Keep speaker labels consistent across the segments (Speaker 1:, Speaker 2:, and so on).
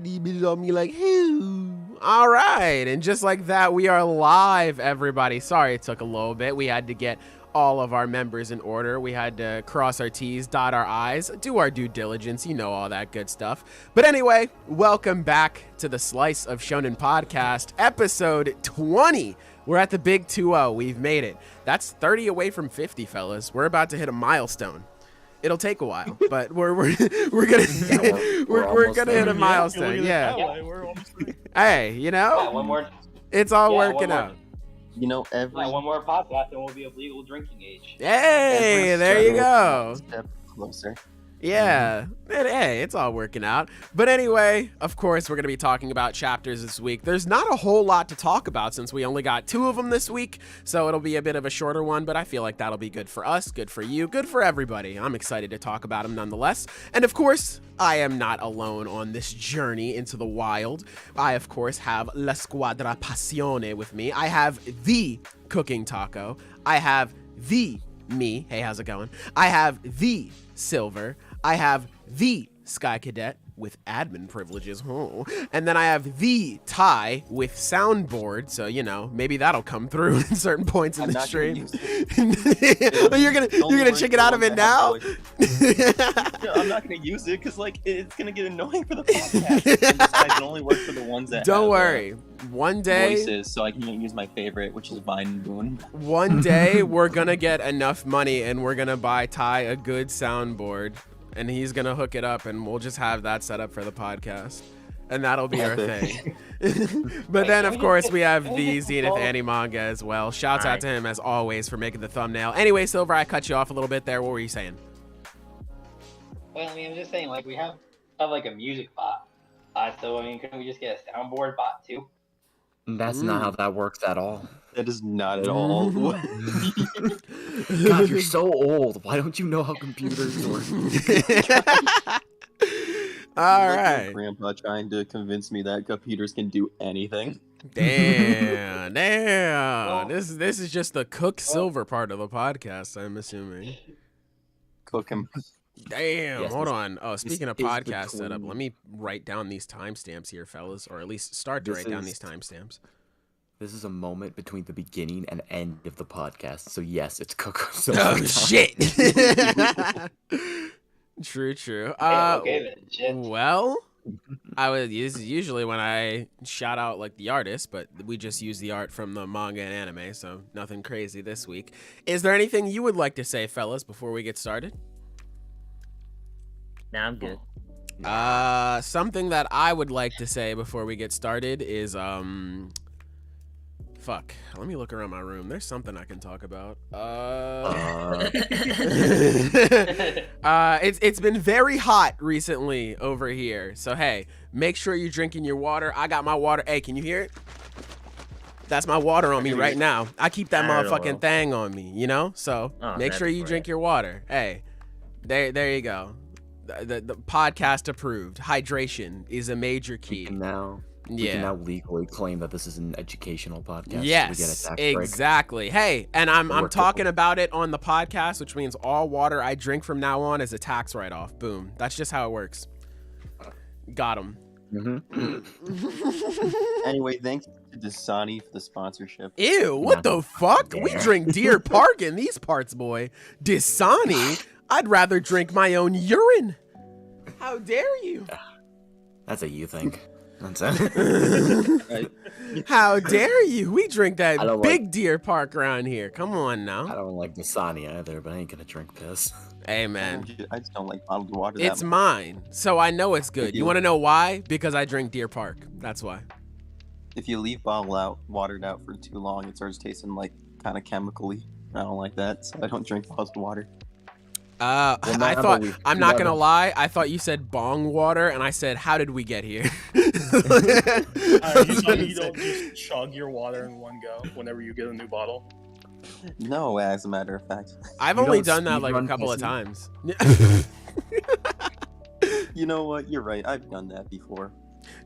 Speaker 1: demons on me like hell. All right, and just like that, we are live, everybody. Sorry it took a little bit. We had to get all of our members in order. We had to cross our T's, dot our I's, do our due diligence, you know, all that good stuff. But anyway, welcome back to the Slice of Shonen podcast, episode 20. We're at the big 2-0. We've made it. That's 30 away from 50, fellas. We're about to hit a milestone. It'll take a while, but we're gonna we're gonna hit a milestone. Yeah. Hey, you know,
Speaker 2: one more.
Speaker 1: It's all working out.
Speaker 3: You know,
Speaker 2: one more podcast and we'll be of legal drinking age.
Speaker 1: Hey, there you go.
Speaker 3: Step closer.
Speaker 1: Yeah, hey, it's all working out. But anyway, of course, we're going to be talking about chapters this week. There's not a whole lot to talk about since we only got 2 of them this week, so it'll be a bit of a shorter one, but I feel like that'll be good for us, good for you, good for everybody. I'm excited to talk about them nonetheless. And of course, I am not alone on this journey into the wild. I, of course, have La Squadra Passione with me. I have the Cooking Taco. I have the me. Hey, how's it going? I have the Silver. I have the Sky Cadet with admin privileges. Oh. And then I have the Ty with soundboard. So, you know, maybe that'll come through in certain points in the stream. You're gonna check it out of it now?
Speaker 3: No, I'm not gonna use it because like it's gonna get annoying for the podcast. I can only work for the ones that
Speaker 1: don't
Speaker 3: have,
Speaker 1: worry. One day
Speaker 3: voices, so I can use my favorite, which is Vine and Boone.
Speaker 1: One day we're gonna get enough money and we're gonna buy Ty a good soundboard. And he's going to hook it up, and we'll just have that set up for the podcast. And that'll be our thing. But then, of course, we have the Zenith Anti-Manga as well. Shouts out to him, as always, for making the thumbnail. Anyway, Silver, I cut you off a little bit there. What were you saying?
Speaker 2: Well, I mean, I'm just saying, like, we have like a music bot. So, I mean, couldn't we just get a soundboard bot, too?
Speaker 4: That's not how that works at all.
Speaker 3: That is not at all.
Speaker 4: God, you're so old. Why don't you know how computers work?
Speaker 1: All right.
Speaker 3: Grandpa trying to convince me that computers can do anything.
Speaker 1: Damn. This is just the Cook Silver part of the podcast, I'm assuming.
Speaker 3: Cook him.
Speaker 1: Damn,
Speaker 4: Yes,
Speaker 1: hold on. Oh, speaking of podcast
Speaker 4: between-
Speaker 1: setup, let me write down these timestamps here, fellas, or at least start to write down these timestamps.
Speaker 4: This is a moment between the beginning and end of the podcast. So yes, it's Cook.
Speaker 1: Oh shit. True.
Speaker 2: Okay, then. Shit.
Speaker 1: Well, this is usually when I shout out like the artist, but we just use the art from the manga and anime, so nothing crazy this week. Is there anything you would like to say, fellas, before we get started?
Speaker 5: Nah, I'm good.
Speaker 1: Something that I would like to say before we get started is fuck. Let me look around my room. There's something I can talk about. It's been very hot recently over here. So hey, make sure you're drinking your water. I got my water. Hey, can you hear it? That's my water on me right now. I keep that motherfucking thing on me, you know? So make sure you drink your water. Hey, there you go. The podcast approved. Hydration is a major key.
Speaker 4: We can now legally claim that this is an educational podcast.
Speaker 1: Yes, exactly. Hey, and I'm talking about it on the podcast, which means all water I drink from now on is a tax write-off. Boom. That's just how it works. Got him.
Speaker 3: Anyway, thanks to Dasani for the sponsorship.
Speaker 1: Ew, what the fuck? We drink Deer Park in these parts, boy. Dasani? I'd rather drink my own urine. How dare you?
Speaker 4: That's a you thing.
Speaker 1: How dare you? We drink that big Deer Park around here. Come on now.
Speaker 4: I don't like Dasani either, but I ain't gonna drink piss.
Speaker 1: Hey man,
Speaker 3: I just don't like bottled water.
Speaker 1: It's mine, so I know it's good. You want to know why? Because I drink Deer Park. That's why.
Speaker 3: If you leave watered out for too long, it starts tasting like kind of chemically. I don't like that, so I don't drink bottled water.
Speaker 1: I thought, I'm not gonna lie, I thought you said bong water, and I said, how did we get here?
Speaker 6: You don't just chug your water in one go whenever you get a new bottle?
Speaker 3: No, as a matter of fact.
Speaker 1: I've only done that like a couple of times.
Speaker 3: You know what? You're right. I've done that before.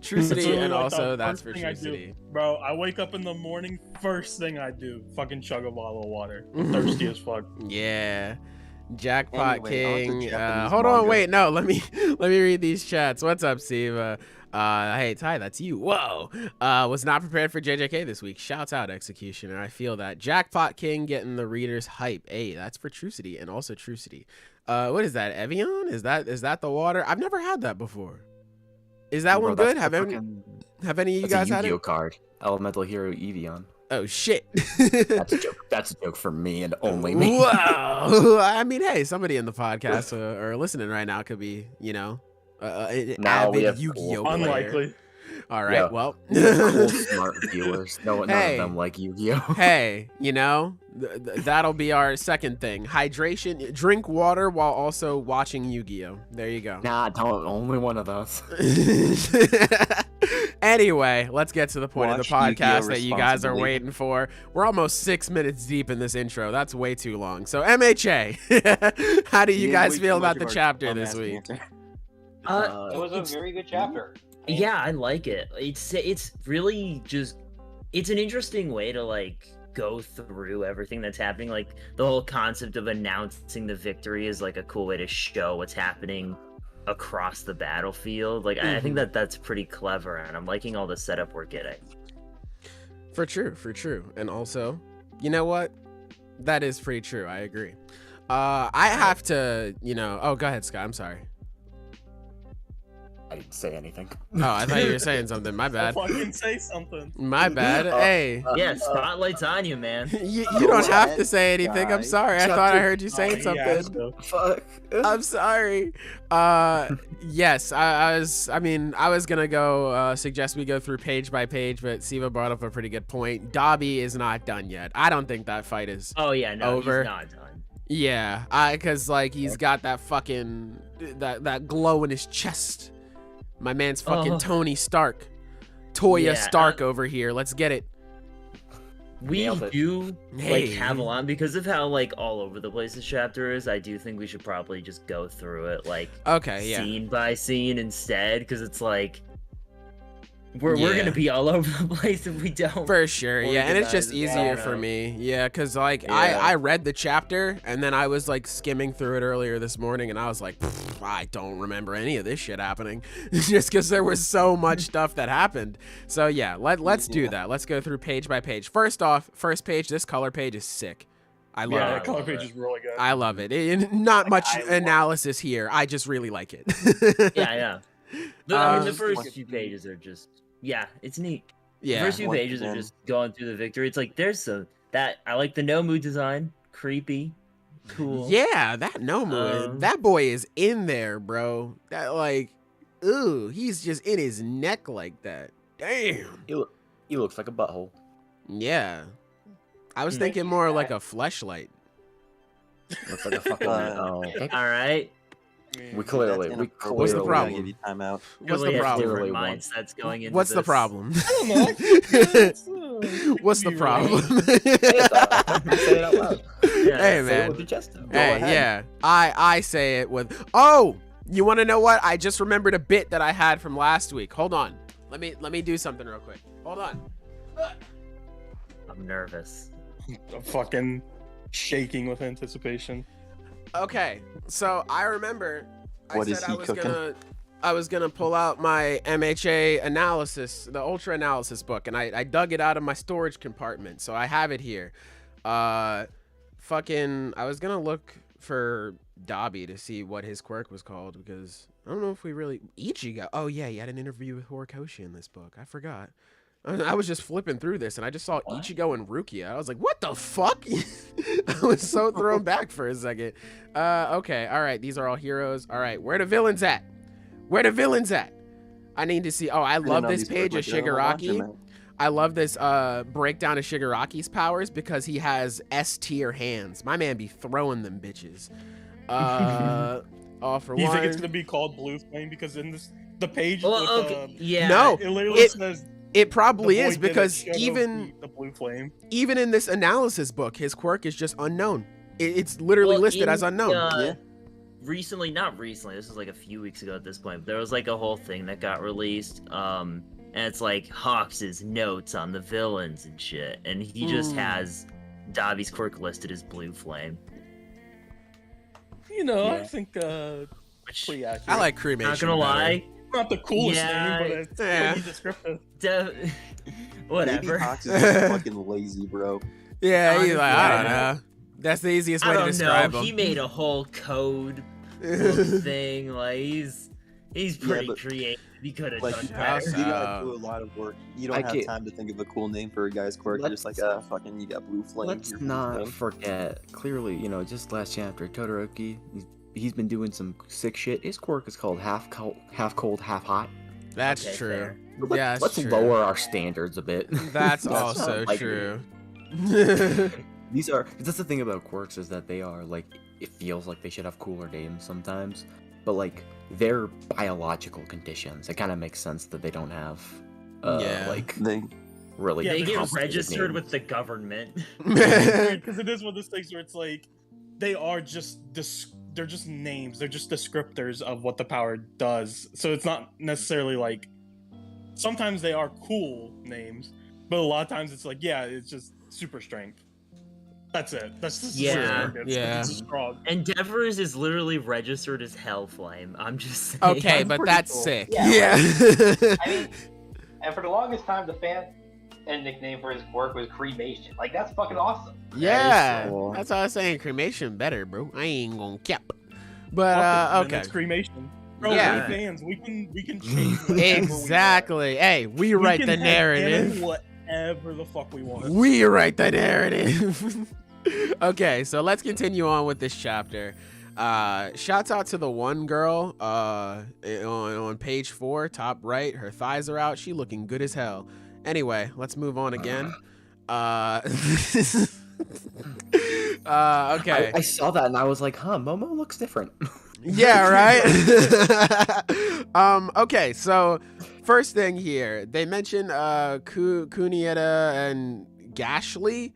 Speaker 1: Trucity, and also that's for Trucity.
Speaker 6: Bro, I wake up in the morning, first thing I do, fucking chug a bottle of water. Thirsty as fuck.
Speaker 1: Yeah. Jackpot King. Hold on, wait, no, let me read these chats. What's up, Steve? Hey, Ty, that's you. Whoa. Was not prepared for JJK this week. Shouts out, Executioner. I feel that. Jackpot King getting the readers hype. Hey, that's for Trucity and also Trucity. What is that? Evian? Is that the water? I've never had that before. Is that one good? Have any of you guys had it?
Speaker 4: Yu-Gi-Oh card. Elemental Hero Evian.
Speaker 1: Oh shit.
Speaker 4: That's a joke. That's a joke for me and only me.
Speaker 1: Wow. I mean, hey, somebody in the podcast or listening right now could be, an
Speaker 4: Now we
Speaker 1: avid
Speaker 4: have
Speaker 1: Yu-Gi-Oh
Speaker 6: cool.
Speaker 1: player.
Speaker 6: Unlikely.
Speaker 1: All right,
Speaker 4: Yeah.
Speaker 1: well.
Speaker 4: Cool, smart viewers. None
Speaker 1: Hey.
Speaker 4: of them like Yu-Gi-Oh.
Speaker 1: Hey, that'll be our second thing. Hydration, drink water while also watching Yu-Gi-Oh. There you go.
Speaker 4: Nah, don't. Only one of those.
Speaker 1: Anyway, let's get to the point of the
Speaker 3: Watch Yu-Gi-Oh
Speaker 1: podcast that you guys are
Speaker 3: responsibly.
Speaker 1: waiting for. We're almost 6 minutes deep in this intro. That's way too long. So, MHA, how do you
Speaker 3: Yeah,
Speaker 1: guys
Speaker 3: way
Speaker 1: feel
Speaker 3: too much
Speaker 1: about the
Speaker 3: of our
Speaker 1: chapter
Speaker 3: dumb
Speaker 1: this
Speaker 3: ass
Speaker 1: week?
Speaker 3: banter.
Speaker 2: It was a very good chapter.
Speaker 5: Yeah, I like it. It's really just it's an interesting way to like go through everything that's happening. Like the whole concept of announcing the victory is like a cool way to show what's happening across the battlefield. Like I think that's pretty clever, and I'm liking all the setup we're getting.
Speaker 1: For true. And also, you know what? That is pretty true. I agree. I have to, oh, go ahead, Scott. I'm sorry.
Speaker 4: I didn't say anything.
Speaker 1: Oh, I thought you were saying something. My bad.
Speaker 6: Fucking say something.
Speaker 1: My bad. Hey.
Speaker 5: Yeah, spotlight's on you, man.
Speaker 1: You don't have to say anything. I'm sorry. I thought I heard you saying
Speaker 6: Yeah,
Speaker 1: something.
Speaker 4: Fuck.
Speaker 1: I'm sorry. Yes, I was gonna go suggest we go through page by page, but Siva brought up a pretty good point. Dobby is not done yet. I don't think that fight is
Speaker 5: Oh yeah, no,
Speaker 1: over.
Speaker 5: he's not done.
Speaker 1: Yeah, cause like he's got that fucking that glow in his chest. My man's fucking Tony Stark. Touya
Speaker 5: Yeah,
Speaker 1: Stark over here. Let's get it.
Speaker 5: We
Speaker 4: Nailed it.
Speaker 5: do
Speaker 1: Hey.
Speaker 5: like have a lot because of how like all over the place this chapter is. I do think we should probably just go through it like
Speaker 1: Okay, yeah.
Speaker 5: scene by scene instead, because it's like we're
Speaker 1: Yeah.
Speaker 5: gonna be all over the place if we don't.
Speaker 1: For sure, yeah, and it's just
Speaker 5: organize it.
Speaker 1: easier
Speaker 5: Yeah.
Speaker 1: for me, yeah, because like
Speaker 4: Yeah.
Speaker 1: I read the chapter and then I was like skimming through it earlier this morning and I was like, I don't remember any of this shit happening, just because there was so much stuff that happened. So yeah, let's do that. Let's go through page by page. First off, first page, this color page is sick. I love
Speaker 6: Yeah,
Speaker 1: it.
Speaker 6: that color page is really good.
Speaker 1: I love it. Not much
Speaker 6: I love
Speaker 1: analysis here. I just really like it.
Speaker 5: Yeah. I mean, the
Speaker 1: Um,
Speaker 5: first few pages are just it's neat. The
Speaker 1: Yeah.
Speaker 5: first few
Speaker 3: Once
Speaker 5: pages are
Speaker 3: again.
Speaker 5: just going through the victory. It's like there's that I like the Nomu design, creepy, cool.
Speaker 1: Yeah, that Nomu, that boy is in there, bro. That like, ooh, he's just in his neck like that. Damn.
Speaker 4: He looks like a butthole.
Speaker 1: Yeah. I was thinking more like a fleshlight.
Speaker 4: Looks like a fucking.
Speaker 3: Uh,
Speaker 5: All right.
Speaker 4: We clearly.
Speaker 3: That's
Speaker 4: We
Speaker 3: inappropriate.
Speaker 1: What's the
Speaker 3: We gotta
Speaker 1: problem?
Speaker 3: Give you time out.
Speaker 1: What's
Speaker 5: Clearly
Speaker 1: the
Speaker 5: have
Speaker 1: problem?
Speaker 5: different
Speaker 4: Clearly
Speaker 5: mindsets going into
Speaker 1: What's the
Speaker 5: this.
Speaker 1: problem?
Speaker 6: I don't know.
Speaker 1: What's the
Speaker 6: You're right.
Speaker 1: problem?
Speaker 4: Say it out loud.
Speaker 5: Yeah.
Speaker 1: Hey,
Speaker 4: Say it
Speaker 1: man.
Speaker 4: with your chest out.
Speaker 1: Hey,
Speaker 3: ahead.
Speaker 1: yeah. I say it with. Oh, you want to know what? I just remembered a bit that I had from last week. Hold on. Let me do something real quick. Hold on.
Speaker 5: I'm nervous.
Speaker 6: I'm fucking shaking with anticipation.
Speaker 1: Okay, so I remember
Speaker 3: What
Speaker 1: I
Speaker 3: is
Speaker 1: said
Speaker 3: he
Speaker 1: I was
Speaker 3: cooking?
Speaker 1: I was gonna pull out my MHA analysis, the ultra analysis book, and I dug it out of my storage compartment, so I have it here. Fucking, I was gonna look for Dobby to see what his quirk was called, because I don't know if we really Ichigo. Oh yeah, he had an interview with Horikoshi in this book. I forgot. I was just flipping through this and I just saw Ichigo and Rukia. I was like, what the fuck? I was so thrown back for a second. Okay, all right, these are all heroes. All right, where the villains at? Where the villains at? I need to see. Oh, I love
Speaker 3: know
Speaker 1: this
Speaker 3: these
Speaker 1: page of
Speaker 3: words like they're on the
Speaker 1: Shigaraki.
Speaker 3: laundromat.
Speaker 1: I love this breakdown of Shigaraki's powers because he has S tier hands. My man be throwing them bitches. All for
Speaker 6: You
Speaker 1: one.
Speaker 6: think it's gonna be called Blue Flame because in the page
Speaker 5: Well,
Speaker 6: with,
Speaker 5: okay, yeah.
Speaker 1: No.
Speaker 6: it literally
Speaker 1: It-
Speaker 6: says
Speaker 1: It probably
Speaker 6: the boy
Speaker 1: is
Speaker 6: did it,
Speaker 1: because
Speaker 6: Shoto
Speaker 1: even
Speaker 6: beat the Blue Flame.
Speaker 1: in this analysis book, his quirk is just unknown. It's literally
Speaker 5: Well,
Speaker 1: listed
Speaker 5: in,
Speaker 1: as unknown.
Speaker 3: Yeah.
Speaker 5: Not recently, this was like a few weeks ago at this point, but there was like a whole thing that got released, and it's like Hawks' notes on the villains and shit, and he just has Dobby's quirk listed as Blue Flame.
Speaker 6: You know, I
Speaker 4: Yeah.
Speaker 6: think
Speaker 5: Which,
Speaker 6: pretty accurate.
Speaker 1: I like cremation.
Speaker 5: not gonna
Speaker 1: better.
Speaker 5: lie,
Speaker 6: Not the coolest
Speaker 5: Yeah,
Speaker 6: name, but it's
Speaker 1: yeah.
Speaker 6: pretty descriptive.
Speaker 5: De-
Speaker 3: Baby
Speaker 5: Whatever.
Speaker 3: Hawks is just fucking lazy, bro.
Speaker 1: Yeah, he's like, I don't
Speaker 5: Yeah.
Speaker 1: know. That's the easiest way
Speaker 5: I
Speaker 1: to
Speaker 5: don't
Speaker 1: describe
Speaker 5: know. He
Speaker 1: him.
Speaker 5: made a whole code thing. Like he's pretty
Speaker 3: but,
Speaker 5: creative. He could have
Speaker 3: Like,
Speaker 5: done
Speaker 1: Shout
Speaker 5: better.
Speaker 3: you gotta do a lot of work. You don't
Speaker 4: I
Speaker 3: have
Speaker 4: get-
Speaker 3: time to think of a cool name for a guy's quirk. You're just like, fucking, you got blue flame.
Speaker 4: Let's
Speaker 3: you're blue
Speaker 4: not
Speaker 3: flame.
Speaker 4: forget, clearly, just last chapter, Todoroki, he's been doing some sick shit. His quirk is called half cold, half hot.
Speaker 1: That's
Speaker 5: Okay,
Speaker 1: true.
Speaker 5: fair.
Speaker 1: Yeah, that's
Speaker 4: Let's
Speaker 1: true.
Speaker 4: lower our standards a bit.
Speaker 1: That's
Speaker 3: That's
Speaker 1: also
Speaker 4: not like
Speaker 1: true.
Speaker 4: That's the thing about quirks is that they are like, it feels like they should have cooler names sometimes, but like they're biological conditions. It kind of makes sense that they don't have,
Speaker 1: Yeah.
Speaker 4: like
Speaker 3: They,
Speaker 4: really.
Speaker 5: They get
Speaker 4: complicated
Speaker 5: registered
Speaker 4: names.
Speaker 5: with the government.
Speaker 6: Because it is one of those things where it's like they are just they're just names. They're just descriptors of what the power does. So it's not necessarily like sometimes they are cool names, but a lot of times it's like it's just super strength. That's it. That's just
Speaker 5: Yeah.
Speaker 1: Yeah.
Speaker 6: It's strong.
Speaker 5: Endeavor's is literally registered as Hellflame. I'm just saying.
Speaker 1: Okay,
Speaker 6: That's
Speaker 1: but
Speaker 6: pretty
Speaker 1: that's
Speaker 6: cool.
Speaker 1: sick.
Speaker 2: Yeah,
Speaker 1: Yeah.
Speaker 2: I mean, and for the longest time, the fan and nickname for his quirk was Cremation. Like, that's fucking awesome.
Speaker 1: Yeah.
Speaker 3: cool.
Speaker 1: That's what I was saying. Cremation better, bro. I ain't gonna cap.
Speaker 6: Fuck it,
Speaker 1: But
Speaker 6: then
Speaker 1: okay.
Speaker 6: it's cremation. Bro,
Speaker 1: Yeah.
Speaker 6: we're fans. We can change whatever we want.
Speaker 1: Exactly. Hey, we
Speaker 6: We
Speaker 1: write
Speaker 6: can
Speaker 1: the
Speaker 6: have
Speaker 1: narrative.
Speaker 6: canon whatever the fuck we want.
Speaker 1: We write the narrative. Okay, so let's continue on with this chapter. Shouts out to the one girl on page 4, top right. Her thighs are out. She looking good as hell. Anyway, let's move on again. Okay.
Speaker 4: I saw that and I was like, Momo looks different.
Speaker 1: Yeah, right? Okay, so first thing here, they mentioned Kunieta and Gashly.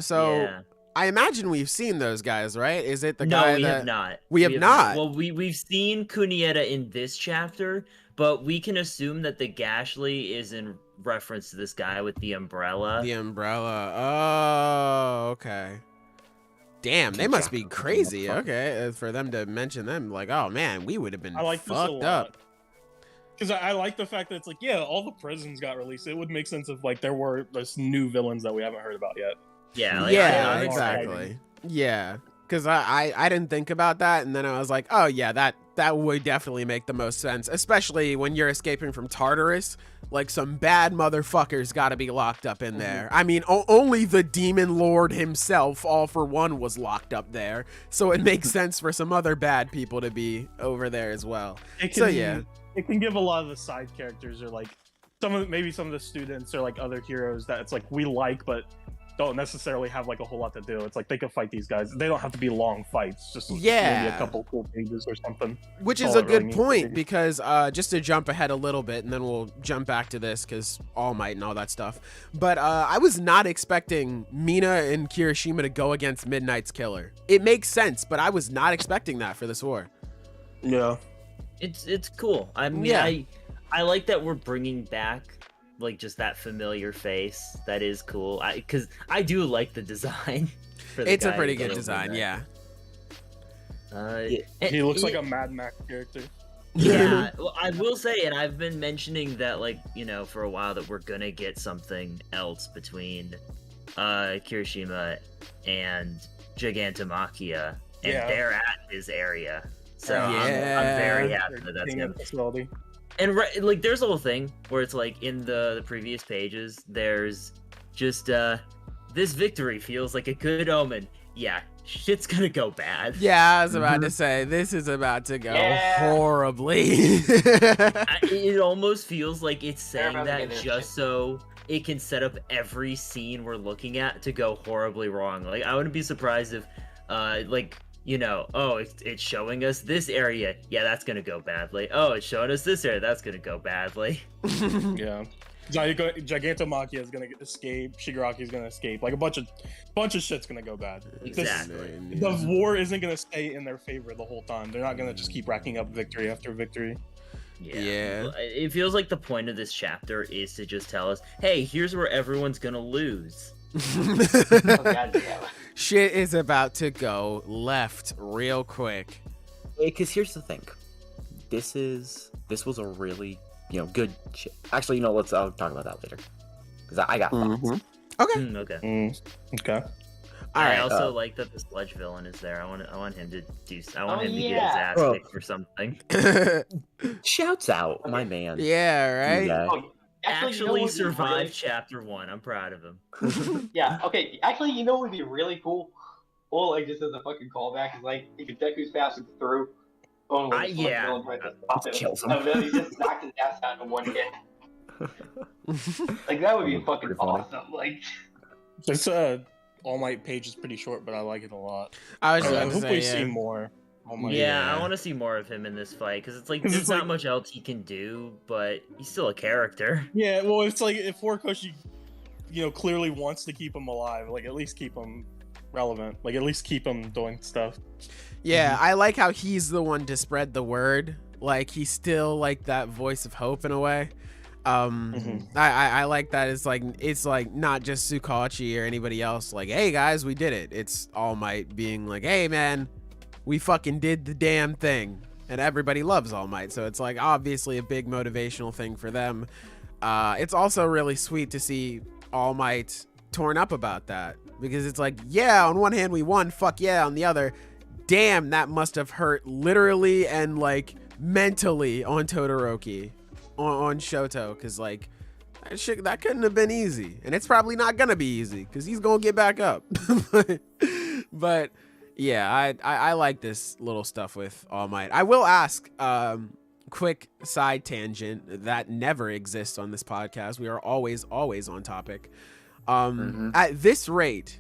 Speaker 1: So
Speaker 5: Yeah.
Speaker 1: I imagine we've seen those guys, right? Is it the
Speaker 5: No,
Speaker 1: guy
Speaker 5: we
Speaker 1: that
Speaker 5: have not.
Speaker 1: We have not.
Speaker 5: Well, we've seen Kunieta in this chapter, but we can assume that the Gashly is in reference to this guy with the umbrella.
Speaker 1: the umbrella? Oh, okay. Damn, they must be crazy. Okay, for them to mention them, like, oh man, we would have been
Speaker 6: I like this a
Speaker 1: fucked
Speaker 6: lot.
Speaker 1: up.
Speaker 6: Because I like the fact that it's like, all the prisons got released. It would make sense if like there were this new villains that we haven't heard about yet.
Speaker 5: Yeah, like,
Speaker 1: Yeah,
Speaker 5: I'm
Speaker 1: exactly. Yeah, because I didn't think about that, and then I was like, oh yeah, that would definitely make the most sense, especially when you're escaping from Tartarus. Like, some bad motherfuckers got to be locked up in there. I mean, only the demon lord himself, All For One, was locked up there, so it makes sense for some other bad people to be over there as well.
Speaker 6: It
Speaker 1: So
Speaker 6: can,
Speaker 1: yeah.
Speaker 6: it can give a lot of the side characters or like some of the students or like other heroes that it's like we like but don't necessarily have like a whole lot to do. It's like they can fight these guys. They don't have to be long fights. Just maybe
Speaker 1: Yeah.
Speaker 6: a couple cool pages or something.
Speaker 1: Which
Speaker 6: That's
Speaker 1: is
Speaker 6: all
Speaker 1: a
Speaker 6: it really
Speaker 1: good
Speaker 6: needs to
Speaker 1: point,
Speaker 6: be.
Speaker 1: because just to jump ahead a little bit, and then we'll jump back to this because All Might and all that stuff. But I was not expecting Mina and Kirishima to go against Midnight's killer. It makes sense, but I was not expecting that for this war.
Speaker 6: Yeah.
Speaker 5: It's cool. I mean,
Speaker 1: Yeah.
Speaker 5: I like that we're bringing back like just that familiar face. That is cool. Because I do like the design. For the
Speaker 1: It's a
Speaker 5: guy
Speaker 1: pretty
Speaker 5: who
Speaker 1: good
Speaker 5: goes
Speaker 1: design,
Speaker 5: in
Speaker 1: yeah.
Speaker 5: that.
Speaker 6: He looks like a Mad Max character.
Speaker 5: Yeah, well, I will say, and I've been mentioning that, like, for a while, that we're gonna get something else between Kirishima and Gigantomachia, and
Speaker 6: Yeah.
Speaker 5: they're at his area. So
Speaker 1: Yeah.
Speaker 5: I'm very happy that that's
Speaker 6: King
Speaker 5: gonna.
Speaker 6: of facility.
Speaker 5: And like, there's a whole thing where it's like in the previous pages, there's just this victory feels like a good omen. Yeah, shit's gonna go bad.
Speaker 1: Yeah, I was about to say, this is about to go
Speaker 2: Yeah.
Speaker 1: horribly.
Speaker 5: It almost feels like it's saying
Speaker 2: about to
Speaker 5: that
Speaker 2: get this
Speaker 5: just so it can set up every scene we're looking at to go horribly wrong. Like, I wouldn't be surprised if, it's showing us this area. Yeah, that's gonna go badly. Oh, it's showing us this area. That's gonna go badly.
Speaker 6: Yeah. Gigantomachia is gonna escape. Shigaraki's gonna escape. Like a bunch of shit's gonna go bad.
Speaker 5: Exactly.
Speaker 6: The war isn't gonna stay in their favor the whole time. They're not gonna just keep racking up victory after victory.
Speaker 1: Yeah.
Speaker 5: Well, it feels like the point of this chapter is to just tell us, hey, here's where everyone's gonna lose.
Speaker 2: Oh, God damn.
Speaker 1: Shit is about to go left real quick.
Speaker 4: Because here's the thing. this was a really good. Actually, I'll talk about that later because I got thoughts.
Speaker 1: Okay.
Speaker 5: Okay.
Speaker 6: Okay.
Speaker 1: All
Speaker 5: I
Speaker 1: right.
Speaker 5: also like that the sludge villain is there. I want him to do. I want
Speaker 2: Oh,
Speaker 5: him to get his
Speaker 2: yeah.
Speaker 5: ass
Speaker 4: Oh.
Speaker 5: kicked for something.
Speaker 4: Shouts out, my man.
Speaker 1: Yeah. Right.
Speaker 4: Yeah.
Speaker 2: Oh,
Speaker 5: Actually
Speaker 2: what would be
Speaker 5: survived
Speaker 2: really-
Speaker 5: chapter 1. I'm proud of him.
Speaker 2: Yeah. Okay. Actually, you know what would be really cool? Well, like just as a fucking callback, is like if Deku's passing through. Oh, like,
Speaker 5: Yeah.
Speaker 2: villain tries to stop him.
Speaker 4: Kills him.
Speaker 2: And then he just knocks his ass out in one hit. Like that would be
Speaker 4: Pretty
Speaker 2: fucking
Speaker 4: funny.
Speaker 2: awesome. Like.
Speaker 6: This All Might page is pretty short, but I like it a lot.
Speaker 1: I was just
Speaker 6: I
Speaker 1: about to
Speaker 6: hope we
Speaker 1: say,
Speaker 6: see
Speaker 1: yeah.
Speaker 6: more. All Might.
Speaker 5: Yeah,
Speaker 1: Yeah.
Speaker 5: I want to see more of him in this fight because it's like
Speaker 6: 'Cause
Speaker 5: there's
Speaker 6: it's
Speaker 5: not
Speaker 6: like-
Speaker 5: much else he can do, but he's still a character.
Speaker 6: Yeah, well, it's like if Horikoshi, clearly wants to keep him alive, like at least keep him relevant, like at least keep him doing stuff.
Speaker 1: Yeah, I like how he's the one to spread the word. Like he's still like that voice of hope in a way. I like that it's like not just Tsukachi or anybody else like, hey guys, we did it. It's All Might being like, hey man, we fucking did the damn thing. And everybody loves All Might, so it's like obviously a big motivational thing for them. It's also really sweet to see All Might torn up about that, because it's like, yeah, on one hand we won, fuck yeah, on the other, damn, that must have hurt literally and like mentally on Todoroki, on Shoto, because like that couldn't have been easy, and it's probably not gonna be easy because he's gonna get back up. but yeah, I like this little stuff with All Might. I will ask, quick side tangent that never exists on this podcast. We are always on topic. At this rate,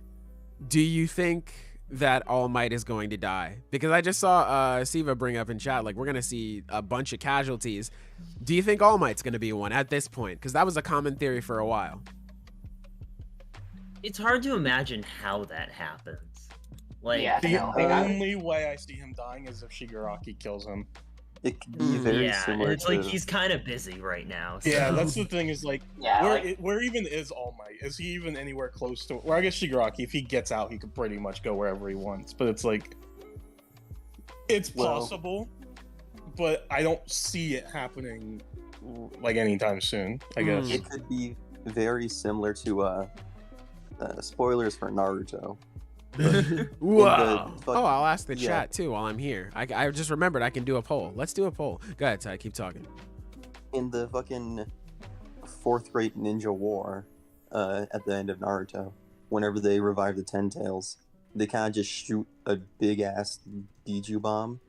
Speaker 1: do you think that All Might is going to die? Because I just saw Siva bring up in chat, like, we're going to see a bunch of casualties. Do you think All Might's going to be one at this point? Because that was a common theory for a while.
Speaker 5: It's hard to imagine how that happens. Like,
Speaker 2: Yeah.
Speaker 6: The
Speaker 2: No, like,
Speaker 6: only way I see him dying is if Shigaraki kills him.
Speaker 3: It could be very
Speaker 5: yeah, and
Speaker 3: similar
Speaker 5: it's
Speaker 3: to.
Speaker 5: like he's kind of busy right now.
Speaker 6: Yeah,
Speaker 5: so-
Speaker 6: that's the thing is like,
Speaker 2: Yeah. Like,
Speaker 6: where even is All Might? Is he even anywhere close to? Well, I guess Shigaraki, if he gets out, he could pretty much go wherever he wants. But it's like, it's
Speaker 3: Well-
Speaker 6: possible, but I don't see it happening like anytime soon. I guess.
Speaker 3: It could be very similar to spoilers for Naruto.
Speaker 1: Whoa.
Speaker 3: fuck-
Speaker 1: Oh, I'll ask the
Speaker 3: yeah.
Speaker 1: chat too while I'm here. I just remembered I can do a poll. Let's do a poll. Go ahead, Ty. Keep talking.
Speaker 3: In the fucking fourth great ninja war, at the end of Naruto, whenever they revive the Ten Tails, they kind of just shoot a big ass Biju bomb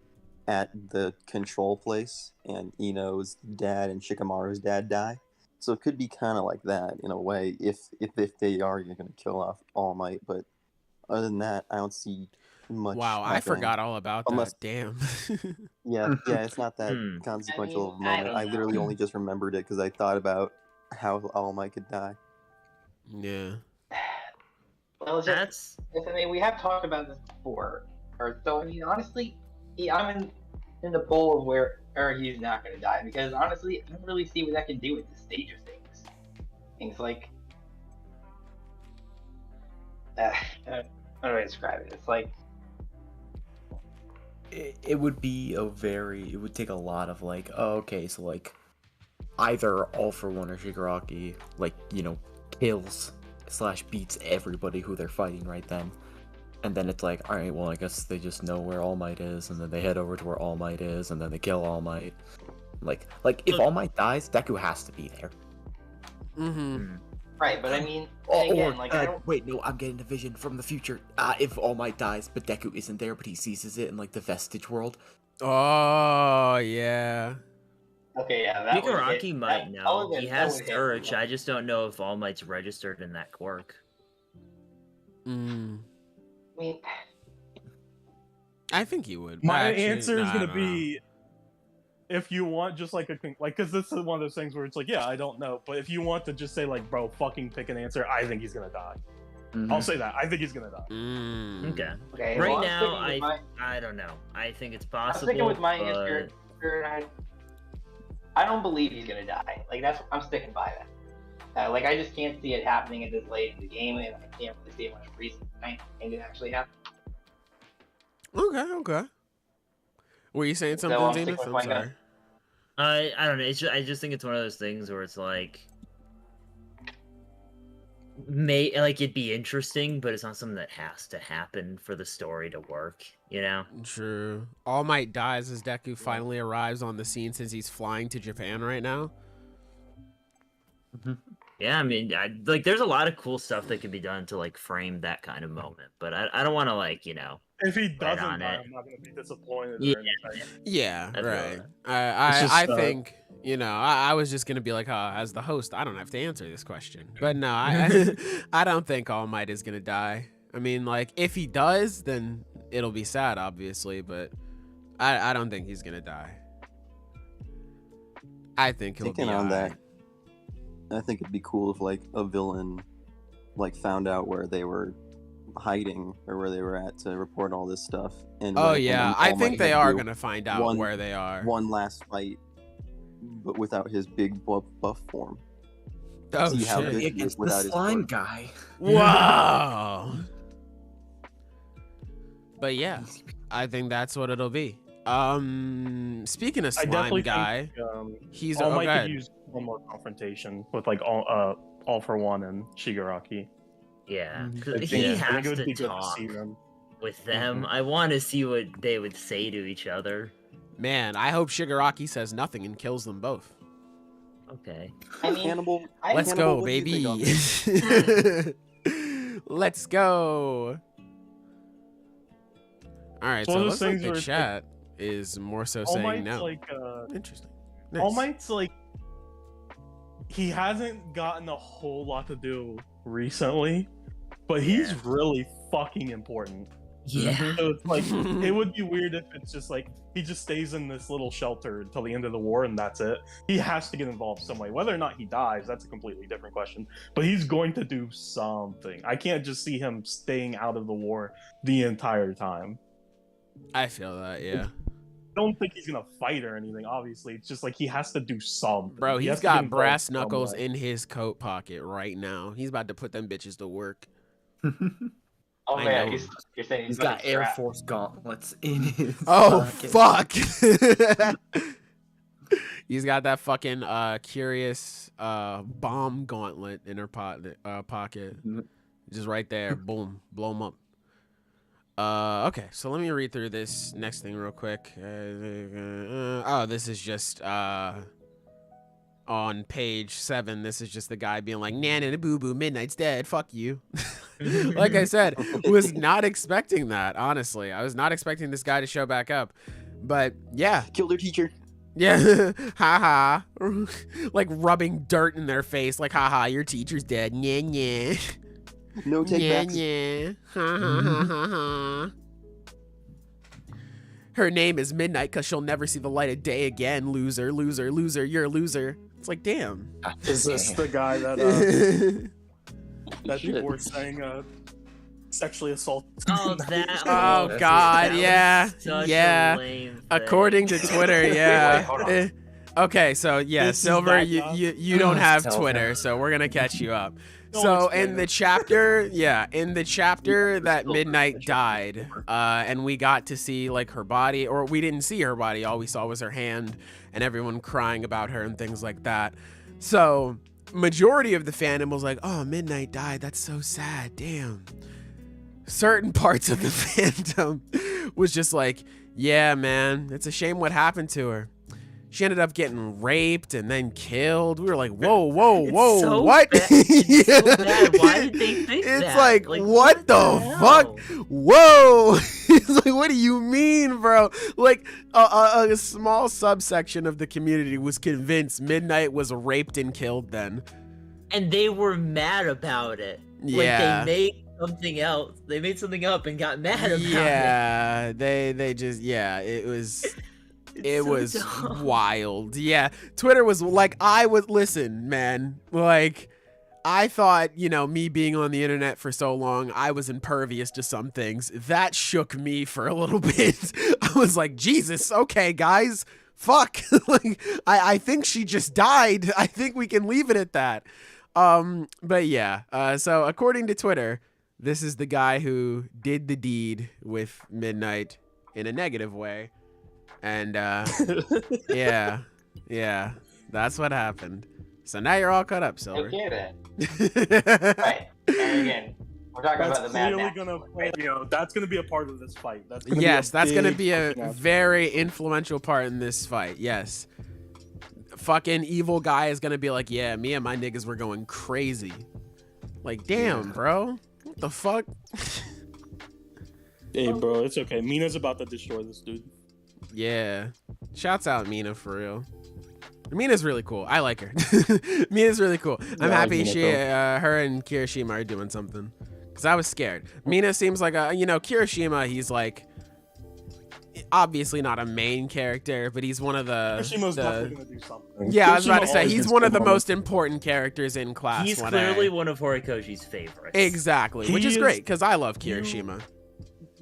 Speaker 3: at the control place, and Ino's dad and Shikamaru's dad die. So it could be kind of like that in a way, if they are going to kill off All Might. But other than that, I don't see much.
Speaker 1: Wow, I
Speaker 3: happening.
Speaker 1: forgot all about
Speaker 3: Unless-
Speaker 1: that. Damn.
Speaker 3: Yeah, it's not that
Speaker 5: Hmm.
Speaker 3: consequential of a
Speaker 2: I
Speaker 3: moment.
Speaker 2: don't
Speaker 3: I
Speaker 2: know.
Speaker 3: literally only just remembered it because I thought about how All Might could die.
Speaker 1: Yeah.
Speaker 2: well, it's just,
Speaker 5: That's
Speaker 2: I mean, we have talked about this before. Or so I mean, honestly, I'm in the poll of where he's not going to die, because honestly, I don't really see what that can do at this stage of things. Things like, how do I describe it? It's like,
Speaker 4: It would be it would take a lot of like, oh, okay, so like either All For One or Shigaraki, like, kills / beats everybody who they're fighting right then. And then it's like, alright, well, I guess they just know where All Might is, and then they head over to where All Might is, and then they kill All Might. Like if All Might dies, Deku has to be there.
Speaker 1: Mm-hmm.
Speaker 2: right, but I mean,
Speaker 4: Or,
Speaker 2: and again, like, I don't,
Speaker 4: wait, no, I'm getting a vision from the future. If All Might dies, but Deku isn't there, but he seizes it in like the Vestige world.
Speaker 1: Oh, yeah.
Speaker 2: okay, yeah, that would
Speaker 5: Shigaraki
Speaker 2: hit-
Speaker 5: might
Speaker 2: that-
Speaker 5: know.
Speaker 2: that
Speaker 5: He
Speaker 2: would
Speaker 5: has
Speaker 2: hit
Speaker 5: search.
Speaker 2: me.
Speaker 5: I just don't know if All Might's registered in that quirk.
Speaker 1: Mm.
Speaker 2: I mean,
Speaker 1: I think you would.
Speaker 6: My
Speaker 1: Actually,
Speaker 6: answer is
Speaker 1: I
Speaker 6: gonna
Speaker 1: don't
Speaker 6: be, if you want just like because this is one of those things where it's like, yeah, I don't know, but if you want to just say like, bro, fucking pick an answer, I think he's gonna die.
Speaker 4: Mhm.
Speaker 6: I'll say that. I think he's gonna die.
Speaker 1: know. Mm.
Speaker 5: Okay.
Speaker 2: okay,
Speaker 5: Right
Speaker 2: well, I'm
Speaker 5: now,
Speaker 2: sticking with my-
Speaker 5: I don't know. I think it's
Speaker 2: I'm
Speaker 5: possible.
Speaker 2: sticking with my
Speaker 5: but
Speaker 2: answer. I don't believe he's gonna die. Like I'm sticking by that. Like I just can't see it happening at this late in the game, and I can't really see much reason behind it actually happen.
Speaker 1: Okay. Were you saying
Speaker 2: So
Speaker 1: something,
Speaker 2: I'm
Speaker 1: Zenith?
Speaker 2: sticking with
Speaker 1: I'm
Speaker 2: my
Speaker 1: sorry.
Speaker 2: gut.
Speaker 5: I don't know. I just think it's one of those things where it's like, it'd be interesting, but it's not something that has to happen for the story to work. You know?
Speaker 1: True. All Might dies as Deku finally arrives on the scene since he's flying to Japan right now.
Speaker 5: Yeah, I mean, there's a lot of cool stuff that can be done to like frame that kind of moment, but I don't want to like, you know.
Speaker 6: If he doesn't
Speaker 5: on
Speaker 6: die,
Speaker 5: it.
Speaker 6: I'm not gonna be disappointed
Speaker 5: Yeah.
Speaker 6: or anything.
Speaker 1: Yeah,
Speaker 5: I feel
Speaker 1: right.
Speaker 5: that.
Speaker 6: It's just,
Speaker 1: I think, you know, I was just gonna be like, as the host, I don't have to answer this question, but no, I don't think All Might is gonna die. I mean, like, if he does, then it'll be sad, obviously, but I don't think he's gonna die. I think he'll
Speaker 3: Thinking
Speaker 1: be
Speaker 3: on
Speaker 1: alright.
Speaker 3: that, I think it'd be cool if like a villain like found out where they were hiding or where they were at to report all this stuff. And
Speaker 1: Oh
Speaker 3: and
Speaker 1: yeah,
Speaker 3: then
Speaker 1: I
Speaker 3: All
Speaker 1: think
Speaker 3: Might
Speaker 1: they
Speaker 3: had
Speaker 1: are
Speaker 3: do
Speaker 1: gonna find out where they are.
Speaker 3: one last fight, but without his big buff form.
Speaker 1: Oh
Speaker 3: See how
Speaker 1: shit!
Speaker 3: good he is
Speaker 4: Against the
Speaker 3: without his
Speaker 4: slime
Speaker 3: sword.
Speaker 4: guy.
Speaker 1: Wow. But yeah, I think that's what it'll be. Speaking of
Speaker 6: I
Speaker 1: slime
Speaker 6: definitely
Speaker 1: guy,
Speaker 6: think
Speaker 1: he's
Speaker 6: All
Speaker 1: oh
Speaker 6: Might
Speaker 1: god.
Speaker 6: could use one more confrontation with like all for One and Shigaraki.
Speaker 5: Yeah,
Speaker 4: Mhm.
Speaker 5: 'cause
Speaker 6: I
Speaker 5: he
Speaker 6: think it
Speaker 5: has
Speaker 6: would
Speaker 5: to
Speaker 6: be good to
Speaker 5: talk
Speaker 6: see them.
Speaker 5: with them. I want to see what they would say to each other.
Speaker 1: Man, I hope Shigaraki says nothing and kills them both.
Speaker 5: Okay.
Speaker 2: I mean,
Speaker 3: Hannibal,
Speaker 1: Let's
Speaker 3: Hannibal,
Speaker 1: go,
Speaker 3: what do you think on
Speaker 1: baby.
Speaker 3: this?
Speaker 1: Let's go. All right,
Speaker 6: It's
Speaker 1: so
Speaker 6: one
Speaker 1: it
Speaker 6: of
Speaker 1: looks
Speaker 6: those
Speaker 1: like
Speaker 6: things
Speaker 1: the
Speaker 6: where it's
Speaker 1: chat is more so
Speaker 6: All
Speaker 1: saying
Speaker 6: Might's
Speaker 1: no.
Speaker 6: like
Speaker 1: Interesting.
Speaker 6: All
Speaker 1: Nice.
Speaker 6: Might's like he hasn't gotten a whole lot to do recently, but he's
Speaker 5: Yeah.
Speaker 6: really fucking important.
Speaker 5: Yeah.
Speaker 6: So it's like it would be weird if it's just like he just stays in this little shelter until the end of the war and that's it. He has to get involved some way. Whether or not he dies, that's a completely different question. But he's going to do something. I can't just see him staying out of the war the entire time.
Speaker 1: I feel that, yeah.
Speaker 6: I don't think he's gonna fight or anything. Obviously, it's just like he has to do something.
Speaker 1: Bro,
Speaker 6: He
Speaker 1: he's
Speaker 6: has to get
Speaker 1: got
Speaker 6: involved
Speaker 1: brass
Speaker 6: some
Speaker 1: knuckles
Speaker 6: way.
Speaker 1: in his coat pocket right now. He's about to put them bitches to work.
Speaker 2: oh
Speaker 1: I
Speaker 2: man,
Speaker 1: know.
Speaker 2: you're saying
Speaker 4: He's
Speaker 2: gonna
Speaker 4: got Air
Speaker 2: strap-
Speaker 4: Force gauntlets in his
Speaker 1: Oh,
Speaker 4: pocket.
Speaker 1: fuck. He's got that fucking curious bomb gauntlet in her pocket. Just right there. Boom. Blow him up. Okay, so let me read through this next thing real quick. Oh, this is just on page 7. This is just the guy being like, "Nana, boo boo, Midnight's dead. Fuck you." Like I said, was not expecting that. Honestly, I was not expecting this guy to show back up. But yeah,
Speaker 3: Killed their teacher.
Speaker 1: yeah, haha, like rubbing dirt in their face, like haha, your teacher's dead. Nya nya.
Speaker 3: No take
Speaker 1: Yeah,
Speaker 3: backs.
Speaker 1: yeah. Ha, ha, ha, ha, ha. Her name is Midnight because she'll never see the light of day again. Loser, loser, loser. You're a loser. It's like, damn.
Speaker 6: Is this the guy that that people
Speaker 3: Shit.
Speaker 6: were saying sexually assault?
Speaker 5: Oh, that.
Speaker 1: Oh,
Speaker 4: that's-
Speaker 1: God,
Speaker 5: that was
Speaker 1: yeah.
Speaker 5: such a
Speaker 1: Yeah.
Speaker 5: lame thing.
Speaker 1: According to Twitter,
Speaker 2: Wait,
Speaker 1: yeah.
Speaker 2: hold on.
Speaker 1: Okay, so yeah,
Speaker 6: This is
Speaker 1: Silver,
Speaker 6: that
Speaker 1: you,
Speaker 6: guy?
Speaker 1: you don't have
Speaker 4: Tell
Speaker 1: Twitter,
Speaker 4: him.
Speaker 1: so we're gonna catch you up.
Speaker 6: Don't
Speaker 1: So
Speaker 6: explain
Speaker 1: in the
Speaker 6: it.
Speaker 1: chapter, yeah, in the chapter that
Speaker 3: Silver,
Speaker 1: Midnight
Speaker 3: that's
Speaker 1: died, and we got to see like her body, or we didn't see her body. All we saw was her hand, and everyone crying about her and things like that. So majority of the fandom was like, "Oh, Midnight died. That's so sad. Damn." Certain parts of the fandom was just like, "Yeah, man, it's a shame what happened to her. She ended up getting raped and then killed." We were like, "Whoa, whoa,
Speaker 5: It's
Speaker 1: whoa,
Speaker 5: so
Speaker 1: what?"
Speaker 5: bad. It's so bad. Why did they think
Speaker 1: It's
Speaker 5: that?
Speaker 1: like, what the fuck?
Speaker 5: hell?
Speaker 1: Whoa! It's like, what do you mean, bro? Like, a small subsection of the community was convinced Midnight was raped and killed then.
Speaker 5: And they were mad about it.
Speaker 1: Yeah.
Speaker 5: Like they made something else. They made something up and got mad about it.
Speaker 1: Yeah, they just, yeah, it was...
Speaker 5: It's
Speaker 1: It
Speaker 5: so
Speaker 1: was
Speaker 5: dumb.
Speaker 1: wild. Yeah. Twitter was like, listen, man, like, I thought, you know, me being on the internet for so long, I was impervious to some things. That shook me for a little bit. I was like, Jesus, okay, guys, fuck. Like, I think she just died. I think we can leave it at that. But yeah, so according to Twitter, this is the guy who did the deed with Midnight in a negative way. And yeah, Yeah, that's what happened. So now you're all caught up, Silver.
Speaker 2: Okay then. Right. And again, we're talking
Speaker 6: That's
Speaker 2: about the Mad
Speaker 6: clearly
Speaker 2: Max.
Speaker 6: gonna,
Speaker 2: Right?
Speaker 6: that's gonna be a part of this fight. That's gonna
Speaker 1: Yes,
Speaker 6: be a
Speaker 1: that's gonna
Speaker 6: big
Speaker 1: be a
Speaker 6: fucking ass-
Speaker 1: very influential part in this fight. Yes. Fucking evil guy is gonna be like, yeah, me and my niggas were going crazy. Like, damn, bro. What the fuck?
Speaker 6: Hey, bro, it's okay. Mina's about to destroy this dude.
Speaker 1: Yeah. Shouts out Mina for real. Mina's really cool. I like her. Mina's really cool. I'm
Speaker 3: Yeah, I like
Speaker 1: happy
Speaker 3: Mina
Speaker 1: she,
Speaker 3: too.
Speaker 1: her and Kirishima are doing something. Cause I was scared. Mina seems like a, Kirishima, he's like, obviously not a main character, but he's one of
Speaker 6: Hiroshimo's
Speaker 1: the
Speaker 6: definitely gonna do something.
Speaker 1: yeah, I was about to
Speaker 6: Hiroshima
Speaker 1: say,
Speaker 6: always
Speaker 1: he's
Speaker 6: gets
Speaker 1: one of
Speaker 6: good
Speaker 1: the
Speaker 6: moments.
Speaker 1: most important characters in class.
Speaker 5: He's
Speaker 1: 1A.
Speaker 5: clearly one of Horikoshi's favorites.
Speaker 1: Exactly, which
Speaker 6: He
Speaker 1: is
Speaker 6: is-
Speaker 1: great because I love Kirishima.